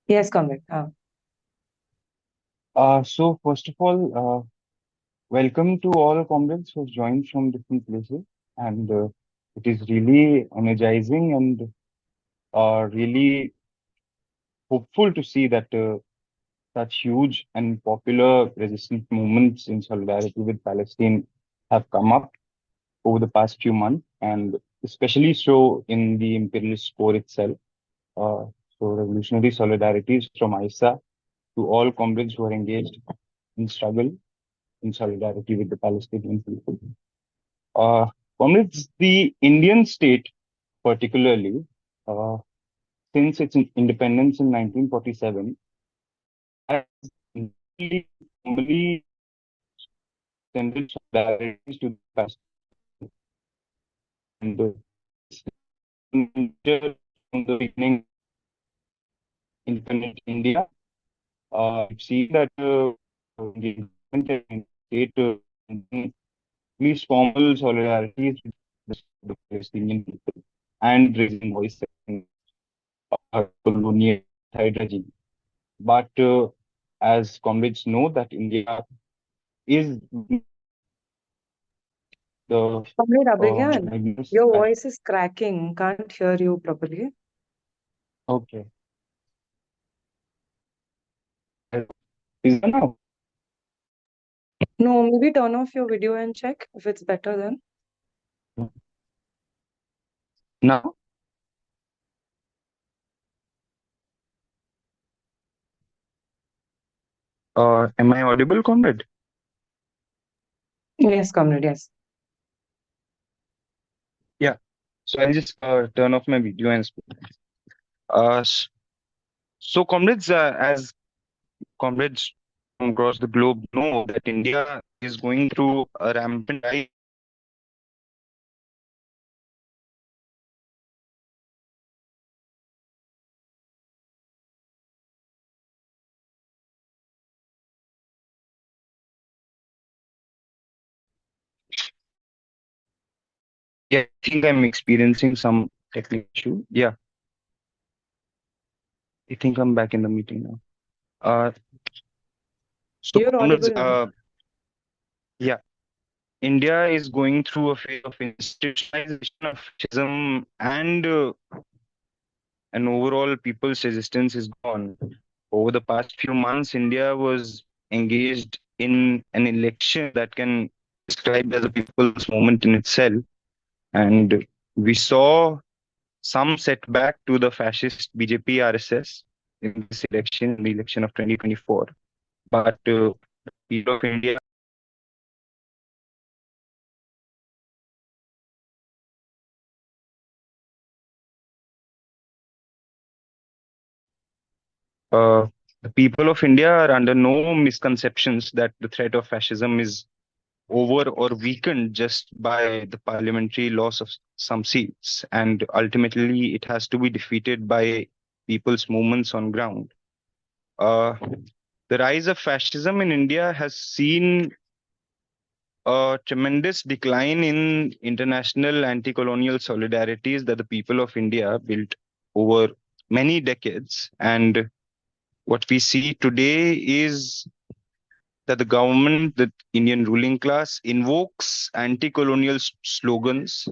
Yes, comrade. So first of all, welcome to all comrades who have joined from different places, and it is really energizing and really hopeful to see that such huge and popular resistance movements in solidarity with Palestine have come up over the past few months, and especially so in the imperialist core itself. So revolutionary solidarities from ISA to all comrades who are engaged in struggle in solidarity with the Palestinian people. Uh, Comrades, the Indian state, particularly, uh, since its independence in 1947, has really formally extended solidarities to the Palestinians. And from the beginning, independent India, we've seen that the government and state these formal solidarities with the Palestinian people and raising voice against colonial regime. But as comrades know that India is the Comrade Abhigyan, magnus- your voice is cracking. Can't hear you properly. okay. Is that now? No, maybe turn off your video and check if it's better then. Now? Am I audible, comrade? Yes, comrade, yes. Yeah. So I'll just turn off my video and speak. Uh, s- so comrades, as comrades from across the globe know that India is going through a rampant rise. Yeah, I think I'm experiencing some technical issue. Yeah, I think I'm back in the meeting now. Uh, so You're comrades, audible now. yeah, India is going through a phase of institutionalization of fascism and an overall people's resistance is gone. Over the past few months, India was engaged in an election that can be described as a people's movement in itself. And we saw some setback to the fascist BJP RSS in this election, the election of 2024. But the people of India, uh, the people of India are under no misconceptions that the threat of fascism is over or weakened just by the parliamentary loss of some seats. And ultimately, it has to be defeated by people's movements on ground. Uh, the rise of fascism in India has seen a tremendous decline in international anti-colonial solidarities that the people of India built over many decades. And what we see today is that the government, the Indian ruling class, invokes anti-colonial slogans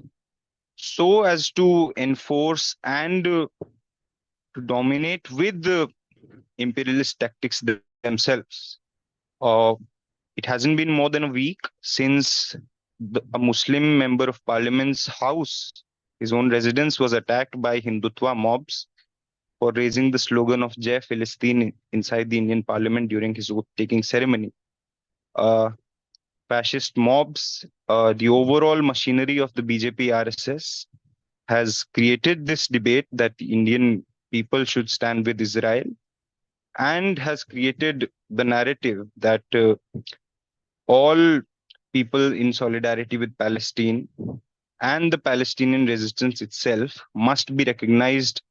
so as to enforce and to dominate with the imperialist tactics themselves. Uh, it hasn't been more than a week since a Muslim member of parliament's house, his own residence, was attacked by Hindutva mobs for raising the slogan of Jai Philistine inside the Indian parliament during his oath taking ceremony. Uh, Fascist mobs, the overall machinery of the BJP RSS has created this debate that the Indian people should stand with Israel and has created the narrative that all people in solidarity with Palestine and the Palestinian resistance itself must be recognized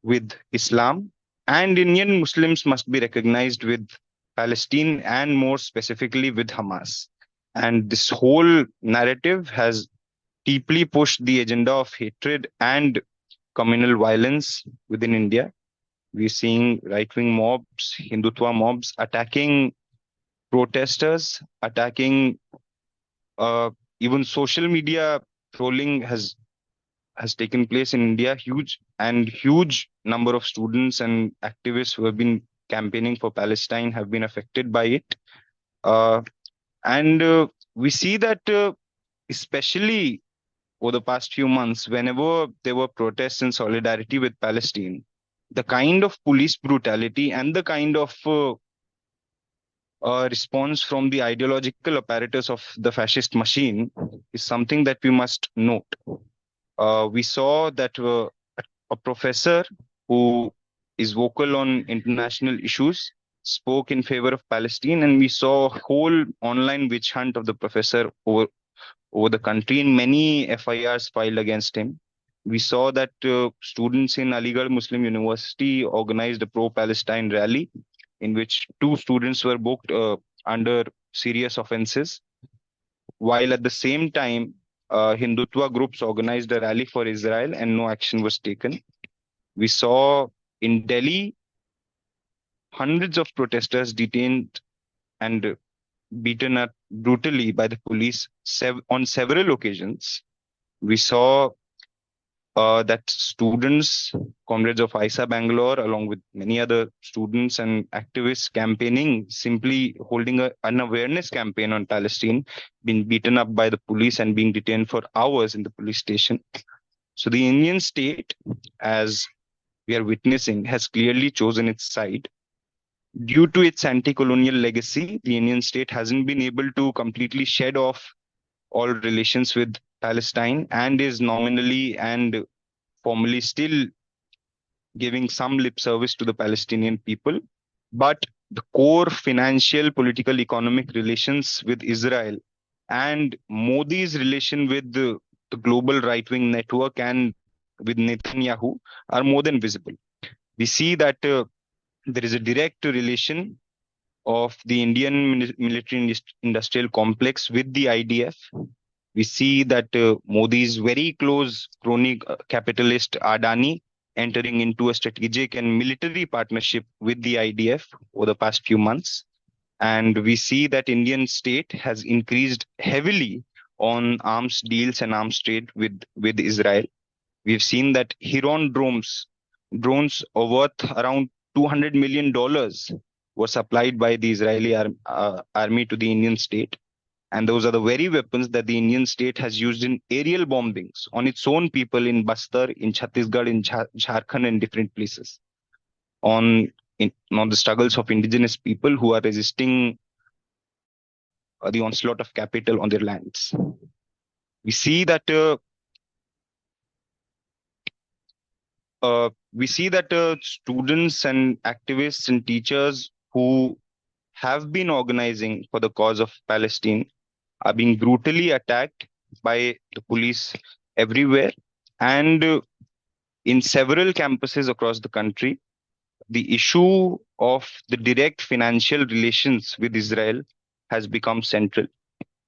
with Islam, and Indian Muslims must be recognized with Palestine and more specifically with Hamas. And this whole narrative has deeply pushed the agenda of hatred and communal violence within India. We're seeing right wing mobs, Hindutva mobs attacking protesters, attacking even social media trolling has taken place in India. Huge number of students and activists who have been campaigning for Palestine have been affected by it. And we see that, especially over the past few months, whenever there were protests in solidarity with Palestine, the kind of police brutality and the kind of response from the ideological apparatus of the fascist machine is something that we must note. We saw that a professor who is vocal on international issues spoke in favor of Palestine, and we saw a whole online witch hunt of the professor over the country, and many FIRs filed against him. We saw that students in Aligarh Muslim University organized a pro-Palestine rally in which two students were booked under serious offenses, while at the same time, Hindutva groups organized a rally for Israel and no action was taken. We saw in Delhi hundreds of protesters detained and beaten up brutally by the police on several occasions. We saw that students, comrades of ISA Bangalore, along with many other students and activists campaigning, simply holding an awareness campaign on Palestine, being beaten up by the police and being detained for hours in the police station. So the Indian state, as we are witnessing, has clearly chosen its side. Due to its anti-colonial legacy, the Indian state hasn't been able to completely shed off all relations with Palestine and is nominally and formally still giving some lip service to the Palestinian people. But the core financial, political, economic relations with Israel and Modi's relation with the global right-wing network and with Netanyahu are more than visible. We see that there is a direct relation of the Indian military industrial complex with the IDF. We see that Modi's very close crony capitalist Adani entering into a strategic and military partnership with the IDF over the past few months. And we see that Indian state has increased heavily on arms deals and arms trade with Israel. We've seen that Hiron drones are worth around $200 million were supplied by the Israeli army to the Indian state. And those are the very weapons that the Indian state has used in aerial bombings on its own people in Bastar, in Chhattisgarh, in Jharkhand, and different places, on the struggles of indigenous people who are resisting the onslaught of capital on their lands. We see that students and activists and teachers who have been organizing for the cause of Palestine are being brutally attacked by the police everywhere. And in several campuses across the country, the issue of the direct financial relations with Israel has become central.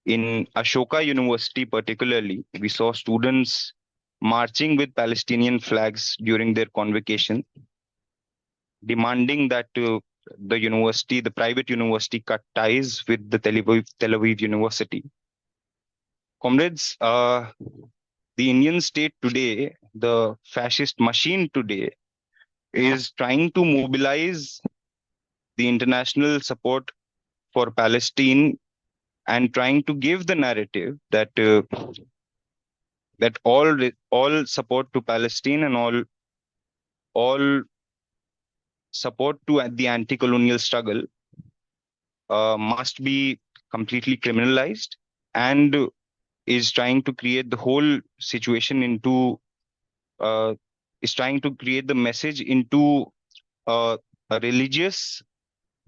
In Ashoka University, particularly, we saw students marching with Palestinian flags during their convocation, demanding that the private university, cut ties with the Tel Aviv University. Comrades, the Indian state today, the fascist machine today, is trying to mobilize the international support for Palestine and trying to give the narrative that that all support to Palestine and all support to the anti-colonial struggle must be completely criminalized, and is trying to create the whole situation into is trying to create the message into a religious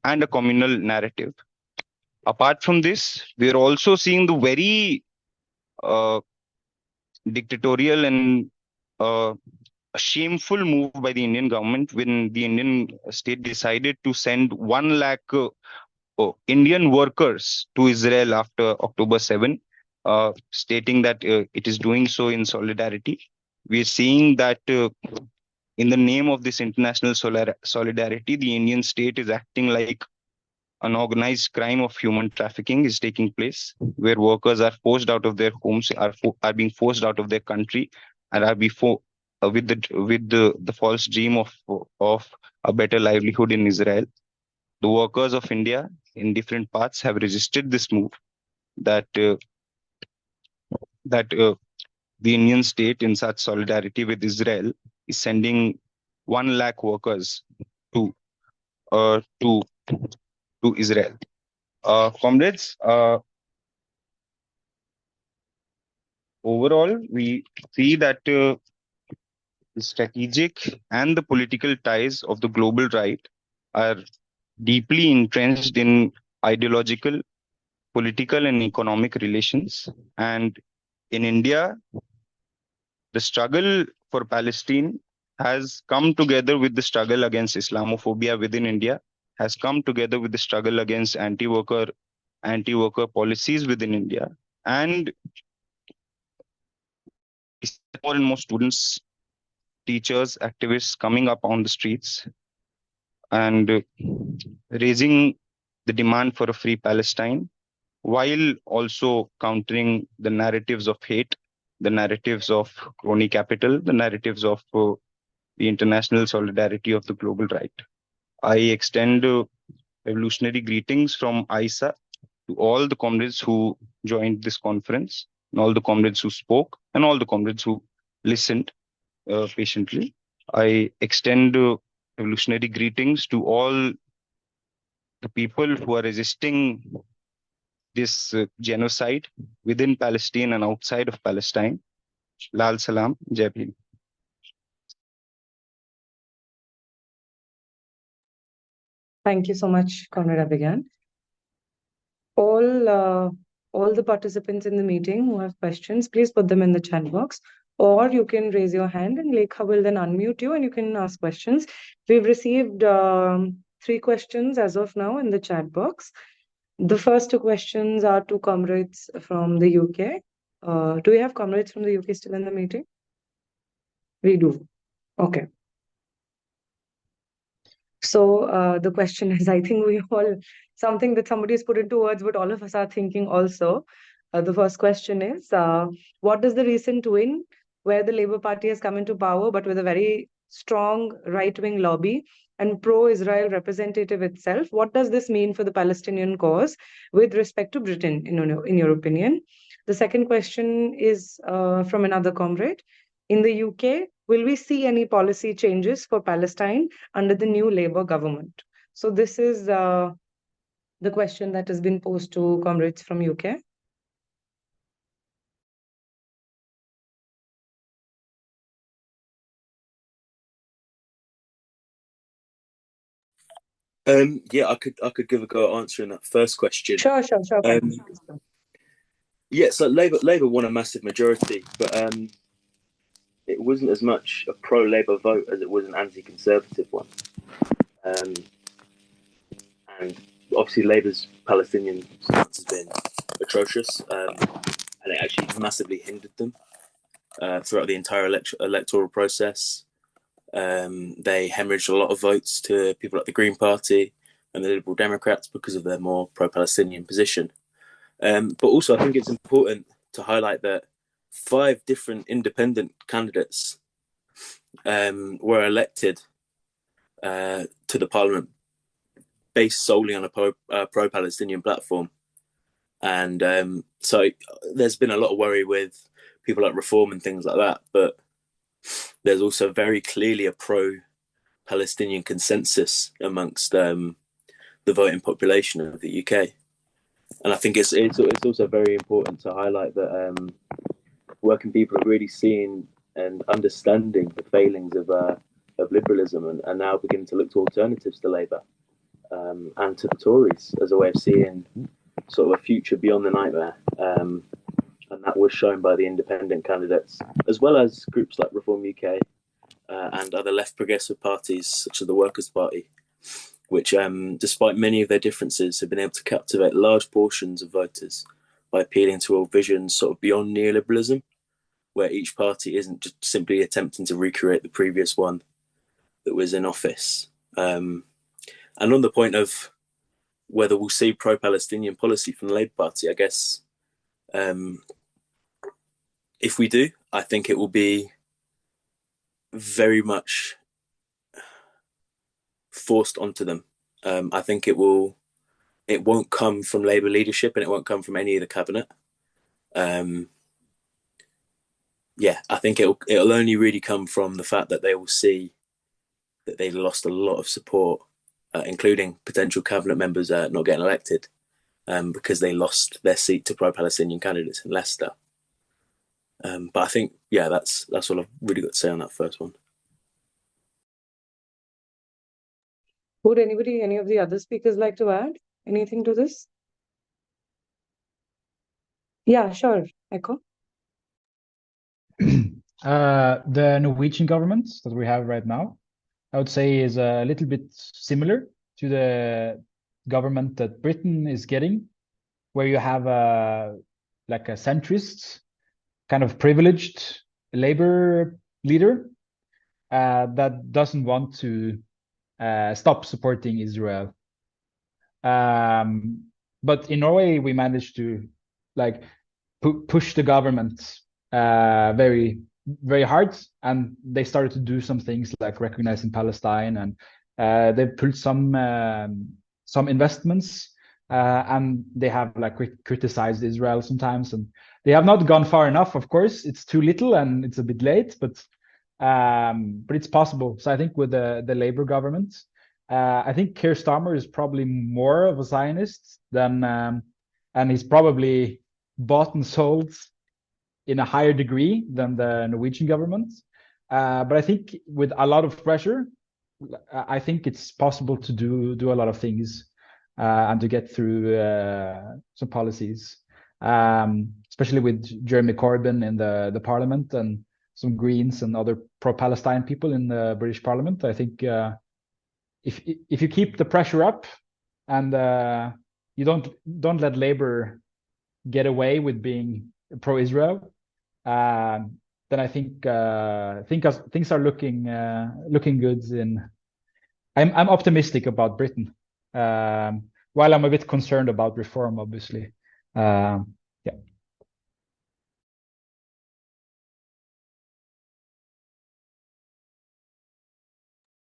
and a communal narrative. Apart from this, we are also seeing the very dictatorial and a shameful move by the Indian government when the Indian state decided to send 1 lakh Indian workers to Israel after October 7, stating that it is doing so in solidarity. We are seeing that in the name of this international solidarity, the Indian state is acting like an organized crime of human trafficking is taking place, where workers are forced out of their homes, are being forced out of their country, and with the false dream of a better livelihood in Israel. The workers of India in different parts have resisted this move that that the Indian state, in such solidarity with Israel, is sending 1 lakh workers to to Israel. Comrades, overall, we see that the strategic and the political ties of the global right are deeply entrenched in ideological, political, and economic relations. And in India, the struggle for Palestine has come together with the struggle against Islamophobia within India, has come together with the struggle against anti-worker policies within India. And more and more students, teachers, activists coming up on the streets and raising the demand for a free Palestine, while also countering the narratives of hate, the narratives of crony capital, the narratives of the international solidarity of the global right. I extend revolutionary greetings from ISA to all the comrades who joined this conference, and all the comrades who spoke, and all the comrades who listened patiently. I extend revolutionary greetings to all the people who are resisting this genocide within Palestine and outside of Palestine. Lal Salam, Jai Bhim. Thank you so much, Comrade Abhigan. All the participants in the meeting who have questions, please put them in the chat box, or you can raise your hand and Lekha will then unmute you and you can ask questions. We've received 3 questions as of now in the chat box. The first 2 questions are to comrades from the UK. Do we have comrades from the UK still in the meeting? We do. Okay. So the question is, I think we all, something that somebody has put into words, but all of us are thinking also. The first question is, what does the recent win, where the Labour Party has come into power, but with a very strong right-wing lobby and pro-Israel representative itself, what does this mean for the Palestinian cause with respect to Britain, in your opinion? The second question is from another comrade. In the UK, will we see any policy changes for Palestine under the new Labour government? So this is the question that has been posed to comrades from UK. Yeah, I could give a go at answering that first question. Sure. Yeah, so Labour won a massive majority, but it wasn't as much a pro-Labour vote as it was an anti-Conservative one. And obviously Labour's Palestinian stance has been atrocious, and it actually massively hindered them throughout the entire electoral process. They hemorrhaged a lot of votes to people like the Green Party and the Liberal Democrats because of their more pro-Palestinian position. But also, I think it's important to highlight that 5 different independent candidates were elected to the parliament based solely on a pro-Palestinian platform. And so there's been a lot of worry with people like Reform and things like that, but there's also very clearly a pro-Palestinian consensus amongst the voting population of the UK. And I think it's also very important to highlight that working people are really seeing and understanding the failings of liberalism and are now beginning to look to alternatives to Labour and to the Tories as a way of seeing sort of a future beyond the nightmare. And that was shown by the independent candidates, as well as groups like Reform UK and other left progressive parties, such as the Workers' Party, which, despite many of their differences, have been able to captivate large portions of voters by appealing to a vision sort of beyond neoliberalism, where each party isn't just simply attempting to recreate the previous one that was in office. And on the point of whether we'll see pro-Palestinian policy from the Labour Party, I guess if we do, I think it will be very much forced onto them. I think it won't come from Labour leadership, and it won't come from any of the cabinet. Yeah, I think it'll only really come from the fact that they will see that they've lost a lot of support, including potential cabinet members not getting elected, because they lost their seat to pro-Palestinian candidates in Leicester. But I think, yeah, that's all I've really got to say on that first one. Would any of the other speakers like to add anything to this? Yeah, sure. Echo. The Norwegian government that we have right now, I would say, is a little bit similar to the government that Britain is getting, where you have like a centrist, kind of privileged labor leader that doesn't want to stop supporting Israel. But in Norway, we managed to like push the government very, very hard, and they started to do some things like recognizing Palestine, and they pulled some investments, and they have like criticized Israel sometimes, and they have not gone far enough. Of course, it's too little and it's a bit late, but it's possible. So I think with the Labour government, I think Keir Starmer is probably more of a Zionist than, and he's probably bought and sold in a higher degree than the Norwegian government. But I think with a lot of pressure, I think it's possible to do a lot of things and to get through some policies, especially with Jeremy Corbyn in the parliament and some Greens and other pro-Palestine people in the British Parliament. I think if you keep the pressure up and you don't let Labour get away with being pro-Israel, then I think things are looking good. I'm optimistic about Britain, while I'm a bit concerned about reform, obviously. Yeah.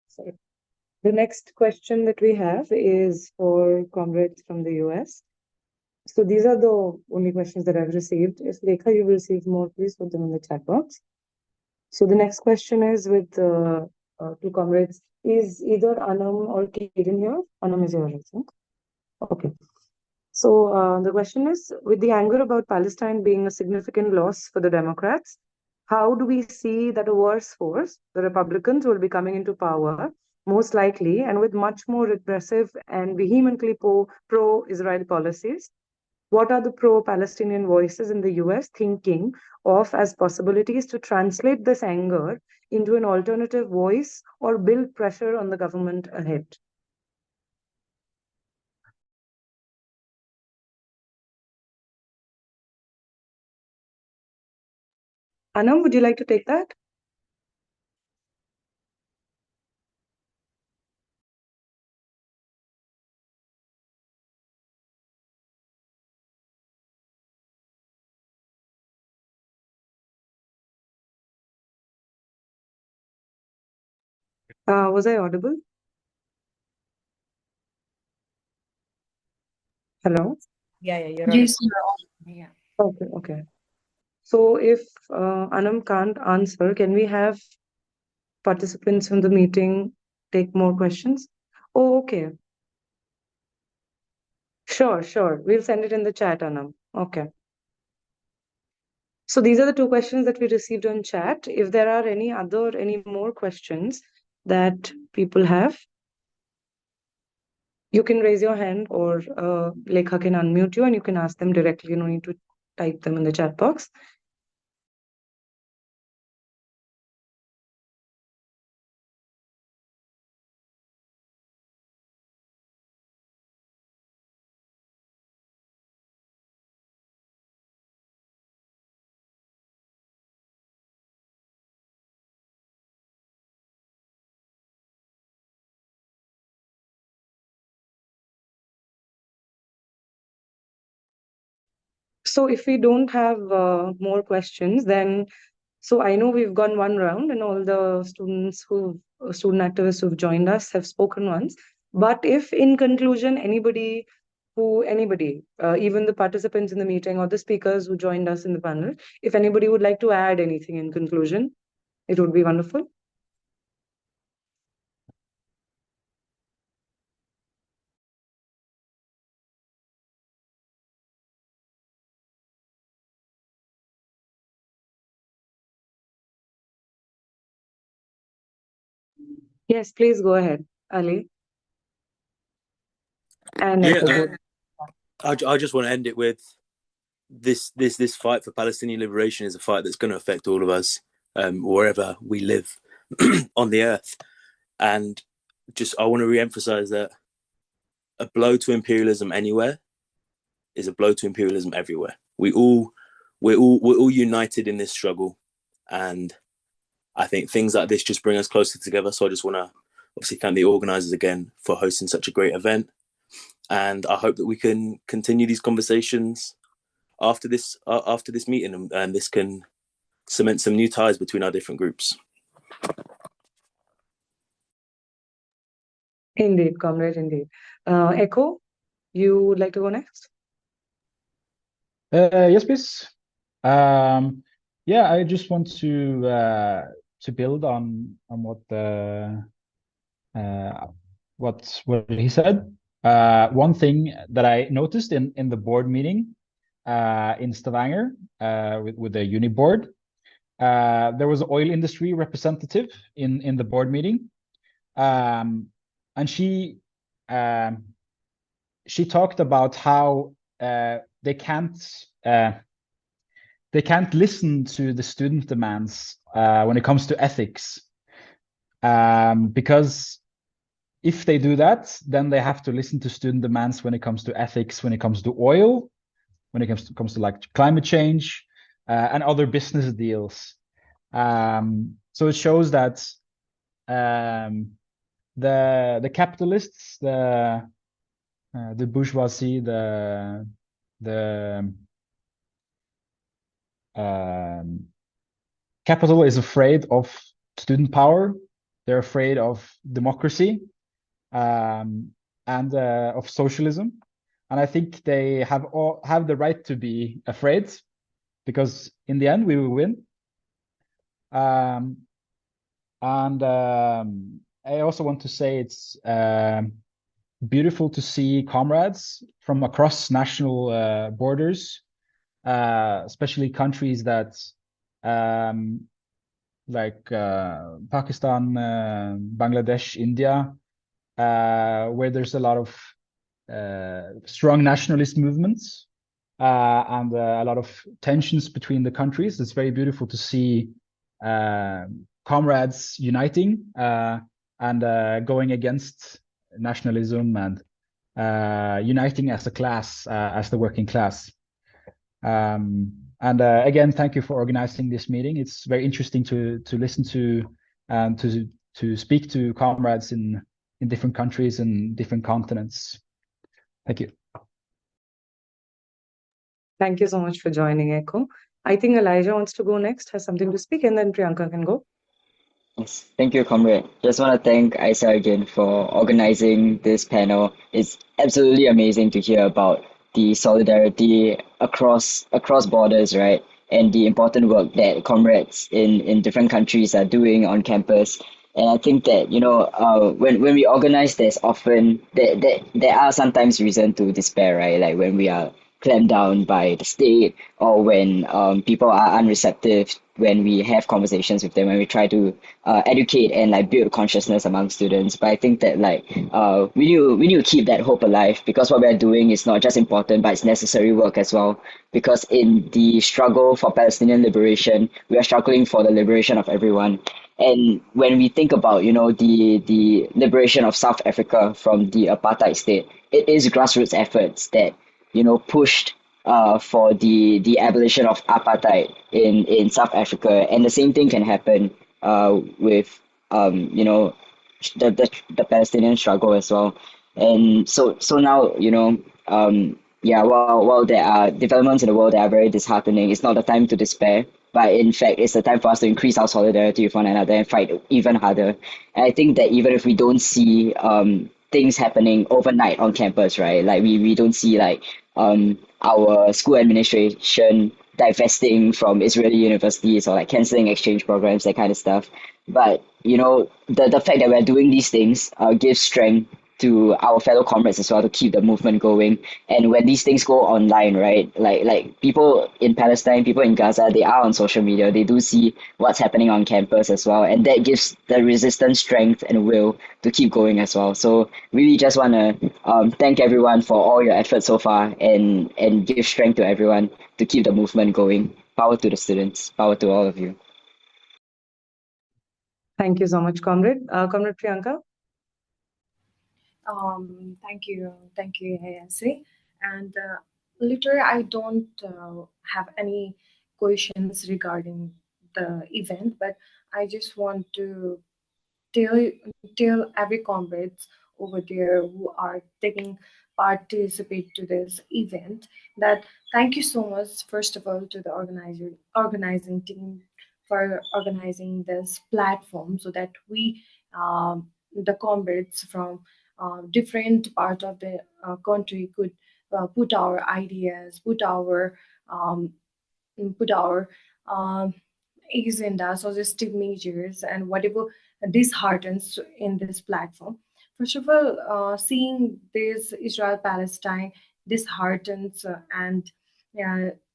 Sorry. The next question that we have is for comrades from the US. So these are the only questions that I've received. If Lekha, you will receive more, please put them in the chat box. So the next question is with two comrades. Is either Anam or Kiran here? Anam is here, I think. Okay. So the question is, with the anger about Palestine being a significant loss for the Democrats, how do we see that a worse force, the Republicans, will be coming into power, most likely, and with much more repressive and vehemently pro-Israel policies? What are the pro-Palestinian voices in the US thinking of as possibilities to translate this anger into an alternative voice or build pressure on the government ahead? Anam, would you like to take that? Was I audible? Hello? Yeah, you're Yes, audible. yeah. Okay. So if Anam can't answer, can we have participants in the meeting take more questions? Oh, okay. Sure. We'll send it in the chat, Anam. Okay. So these are the two questions that we received on chat. If there are any more questions that people have, you can raise your hand, or Lekha can unmute you and you can ask them directly. You don't need to type them in the chat box. So if we don't have more questions, then So I know we've gone one round, and all the student activists who've joined us have spoken once. But if in conclusion, anybody, even the participants in the meeting or the speakers who joined us in the panel, if anybody would like to add anything in conclusion, it would be wonderful. Yes, please go ahead, Ali. And Yeah, I just want to end it with this fight for Palestinian liberation is a fight that's going to affect all of us, wherever we live on the earth. And just I want to re-emphasize that a blow to imperialism anywhere is a blow to imperialism everywhere. We're all united in this struggle, and I think things like this just bring us closer together. So I just want to obviously thank the organisers again for hosting such a great event, and I hope that we can continue these conversations after this meeting, and this can cement some new ties between our different groups. Indeed, comrade, indeed. Echo, you would like to go next? Yes, please. Yeah, I just want to build on what he said. One thing that I noticed in the board meeting in Stavanger with the uni board, there was an oil industry representative in the board meeting, and she talked about how they can't listen to the student demands when it comes to ethics, because if they do that, then they have to listen to student demands when it comes to ethics, when it comes to oil, when it comes to like climate change and other business deals. So it shows that the capitalists, the bourgeoisie, the capital is afraid of student power. They're afraid of democracy and of socialism. And I think they have the right to be afraid, because in the end we will win. I also want to say it's beautiful to see comrades from across national borders, especially countries that like Pakistan, Bangladesh, India, where there's a lot of strong nationalist movements and a lot of tensions between the countries. It's very beautiful to see comrades uniting and going against nationalism and uniting as a class, as the working class. Again, thank you for organizing this meeting. It's very interesting to listen to and to speak to comrades in different countries and different continents. Thank you. Thank you so much for joining, Echo. I think Elijah wants to go next, has something to speak, and then Priyanka can go. Yes, thank you, comrade. Just want to thank Isa again for organizing this panel. It's absolutely amazing to hear about the solidarity across borders, right? And the important work that comrades in different countries are doing on campus. And I think that, when we organize, there's often there are sometimes reason to despair, right? Like when we are clamped down by the state, or when people are unreceptive when we have conversations with them, when we try to educate and like build consciousness among students. But I think that we need to keep that hope alive, because what we are doing is not just important, but it's necessary work as well. Because in the struggle for Palestinian liberation, we are struggling for the liberation of everyone. And when we think about, the liberation of South Africa from the apartheid state, it is grassroots efforts that, pushed for the abolition of apartheid in South Africa. And the same thing can happen with, the Palestinian struggle as well. And so now, while there are developments in the world that are very disheartening, it's not the time to despair. but in fact, it's a time for us to increase our solidarity with one another and fight even harder. And I think that even if we don't see things happening overnight on campus, right? Like we don't see like our school administration divesting from Israeli universities or like canceling exchange programs, that kind of stuff. But you know, the fact that we're doing these things gives strength to our fellow comrades as well to keep the movement going. And when these things go online, right, like people in Palestine, people in Gaza, they are on social media. They do see what's happening on campus as well, and that gives the resistance strength and will to keep going as well. So really just want to thank everyone for all your efforts so far, and give strength to everyone to keep the movement going. Power to the students. Power to all of you. Thank you so much, Comrade. Comrade Priyanka? Thank you, Hayase. And literally, I don't have any questions regarding the event, but I just want to tell tell every comrades over there who are taking participate to this event that thank you so much first of all to the organizing team for organizing this platform so that we the comrades from different part of the country could put our ideas um, put our um, agenda, suggestive measures, and whatever disheartens in this platform. First of all, seeing this Israel-Palestine disheartens and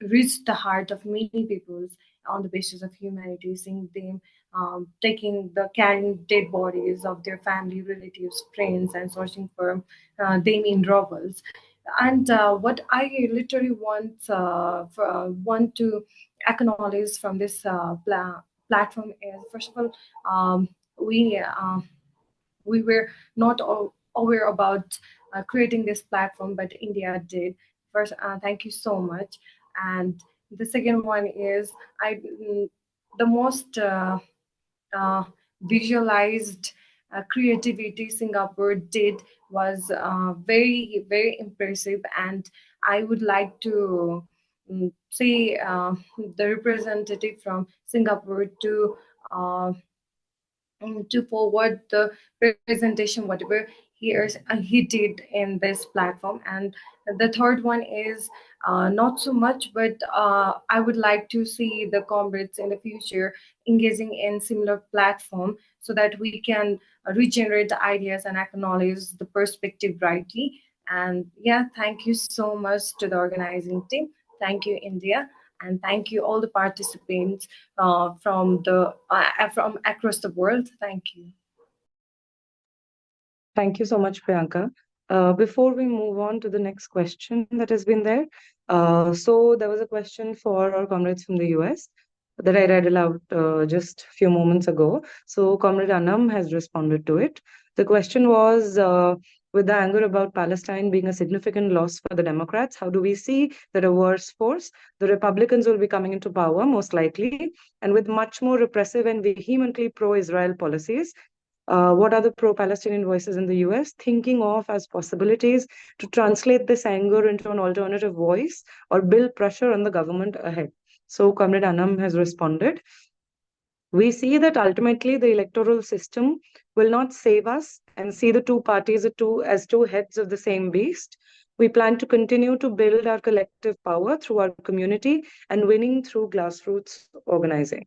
reach the heart of many people on the basis of humanity, seeing them taking the carrying dead bodies of their family, relatives, friends, and searching for them in rubbles. And what I literally want to acknowledge from this platform is first of all, we we were not aware about creating this platform, but India did. First, thank you so much. And the second one is the most uh, visualized creativity Singapore did was very impressive, and I would like to say the representative from Singapore uh, to forward the presentation whatever he did in this platform. And the third one is not so much, but I would like to see the comrades in the future engaging in similar platform so that we can regenerate the ideas and acknowledge the perspective rightly. And yeah, thank you so much to the organizing team. Thank you, India, and thank you all the participants from across the world. Thank you. Thank you so much, Priyanka. Before we move on to the next question that has been there, so there was a question for our comrades from the US that I read aloud just a few moments ago. So Comrade Anam has responded to it. The question was, with the anger about Palestine being a significant loss for the Democrats, how do we see the reverse force? The Republicans will be coming into power, most likely, and with much more repressive and vehemently pro-Israel policies. What are the pro-Palestinian voices in the US thinking of as possibilities to translate this anger into an alternative voice or build pressure on the government ahead? So Comrade Anam has responded. We see that ultimately the electoral system will not save us and see the two parties as two heads of the same beast. We plan to continue to build our collective power through our community and winning through grassroots organizing.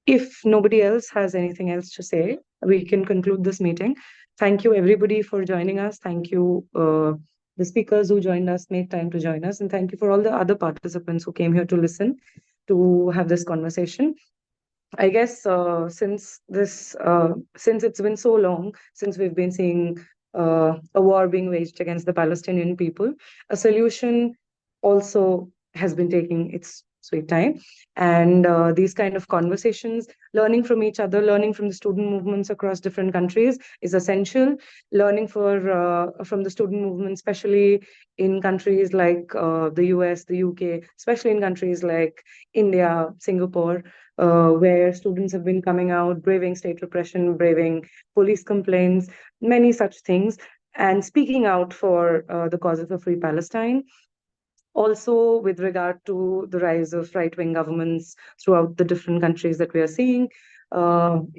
If nobody else has anything else to say, we can conclude this meeting. Thank you, everybody, for joining us. Thank you, the speakers who joined us, made time to join us. And thank you for all the other participants who came here to listen, to have this conversation. I guess since it's been so long since we've been seeing a war being waged against the Palestinian people, a solution also has been taking its sweet time. And these kind of conversations, learning from each other, learning from the student movements across different countries is essential. Learning from the student movement, especially in countries like the US, the UK, especially in countries like India, Singapore, where students have been coming out, braving state repression, braving police complaints, many such things, and speaking out for the cause of a free Palestine. Also, with regard to the rise of right-wing governments throughout the different countries that we are seeing,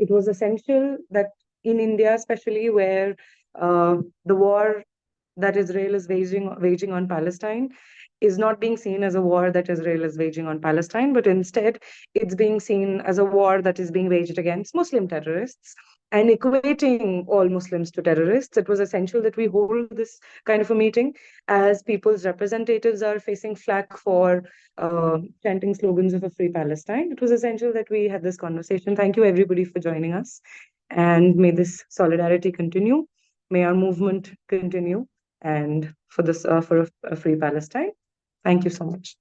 it was essential that in India, especially where the war that Israel is waging on Palestine is not being seen as a war that Israel is waging on Palestine, but instead it's being seen as a war that is being waged against Muslim terrorists and equating all Muslims to terrorists. It was essential that we hold this kind of a meeting as people's representatives are facing flack for chanting slogans of a free Palestine. It was essential that we had this conversation. Thank you, everybody, for joining us. And may this solidarity continue. May our movement continue. And for this, for a free Palestine. Thank you so much.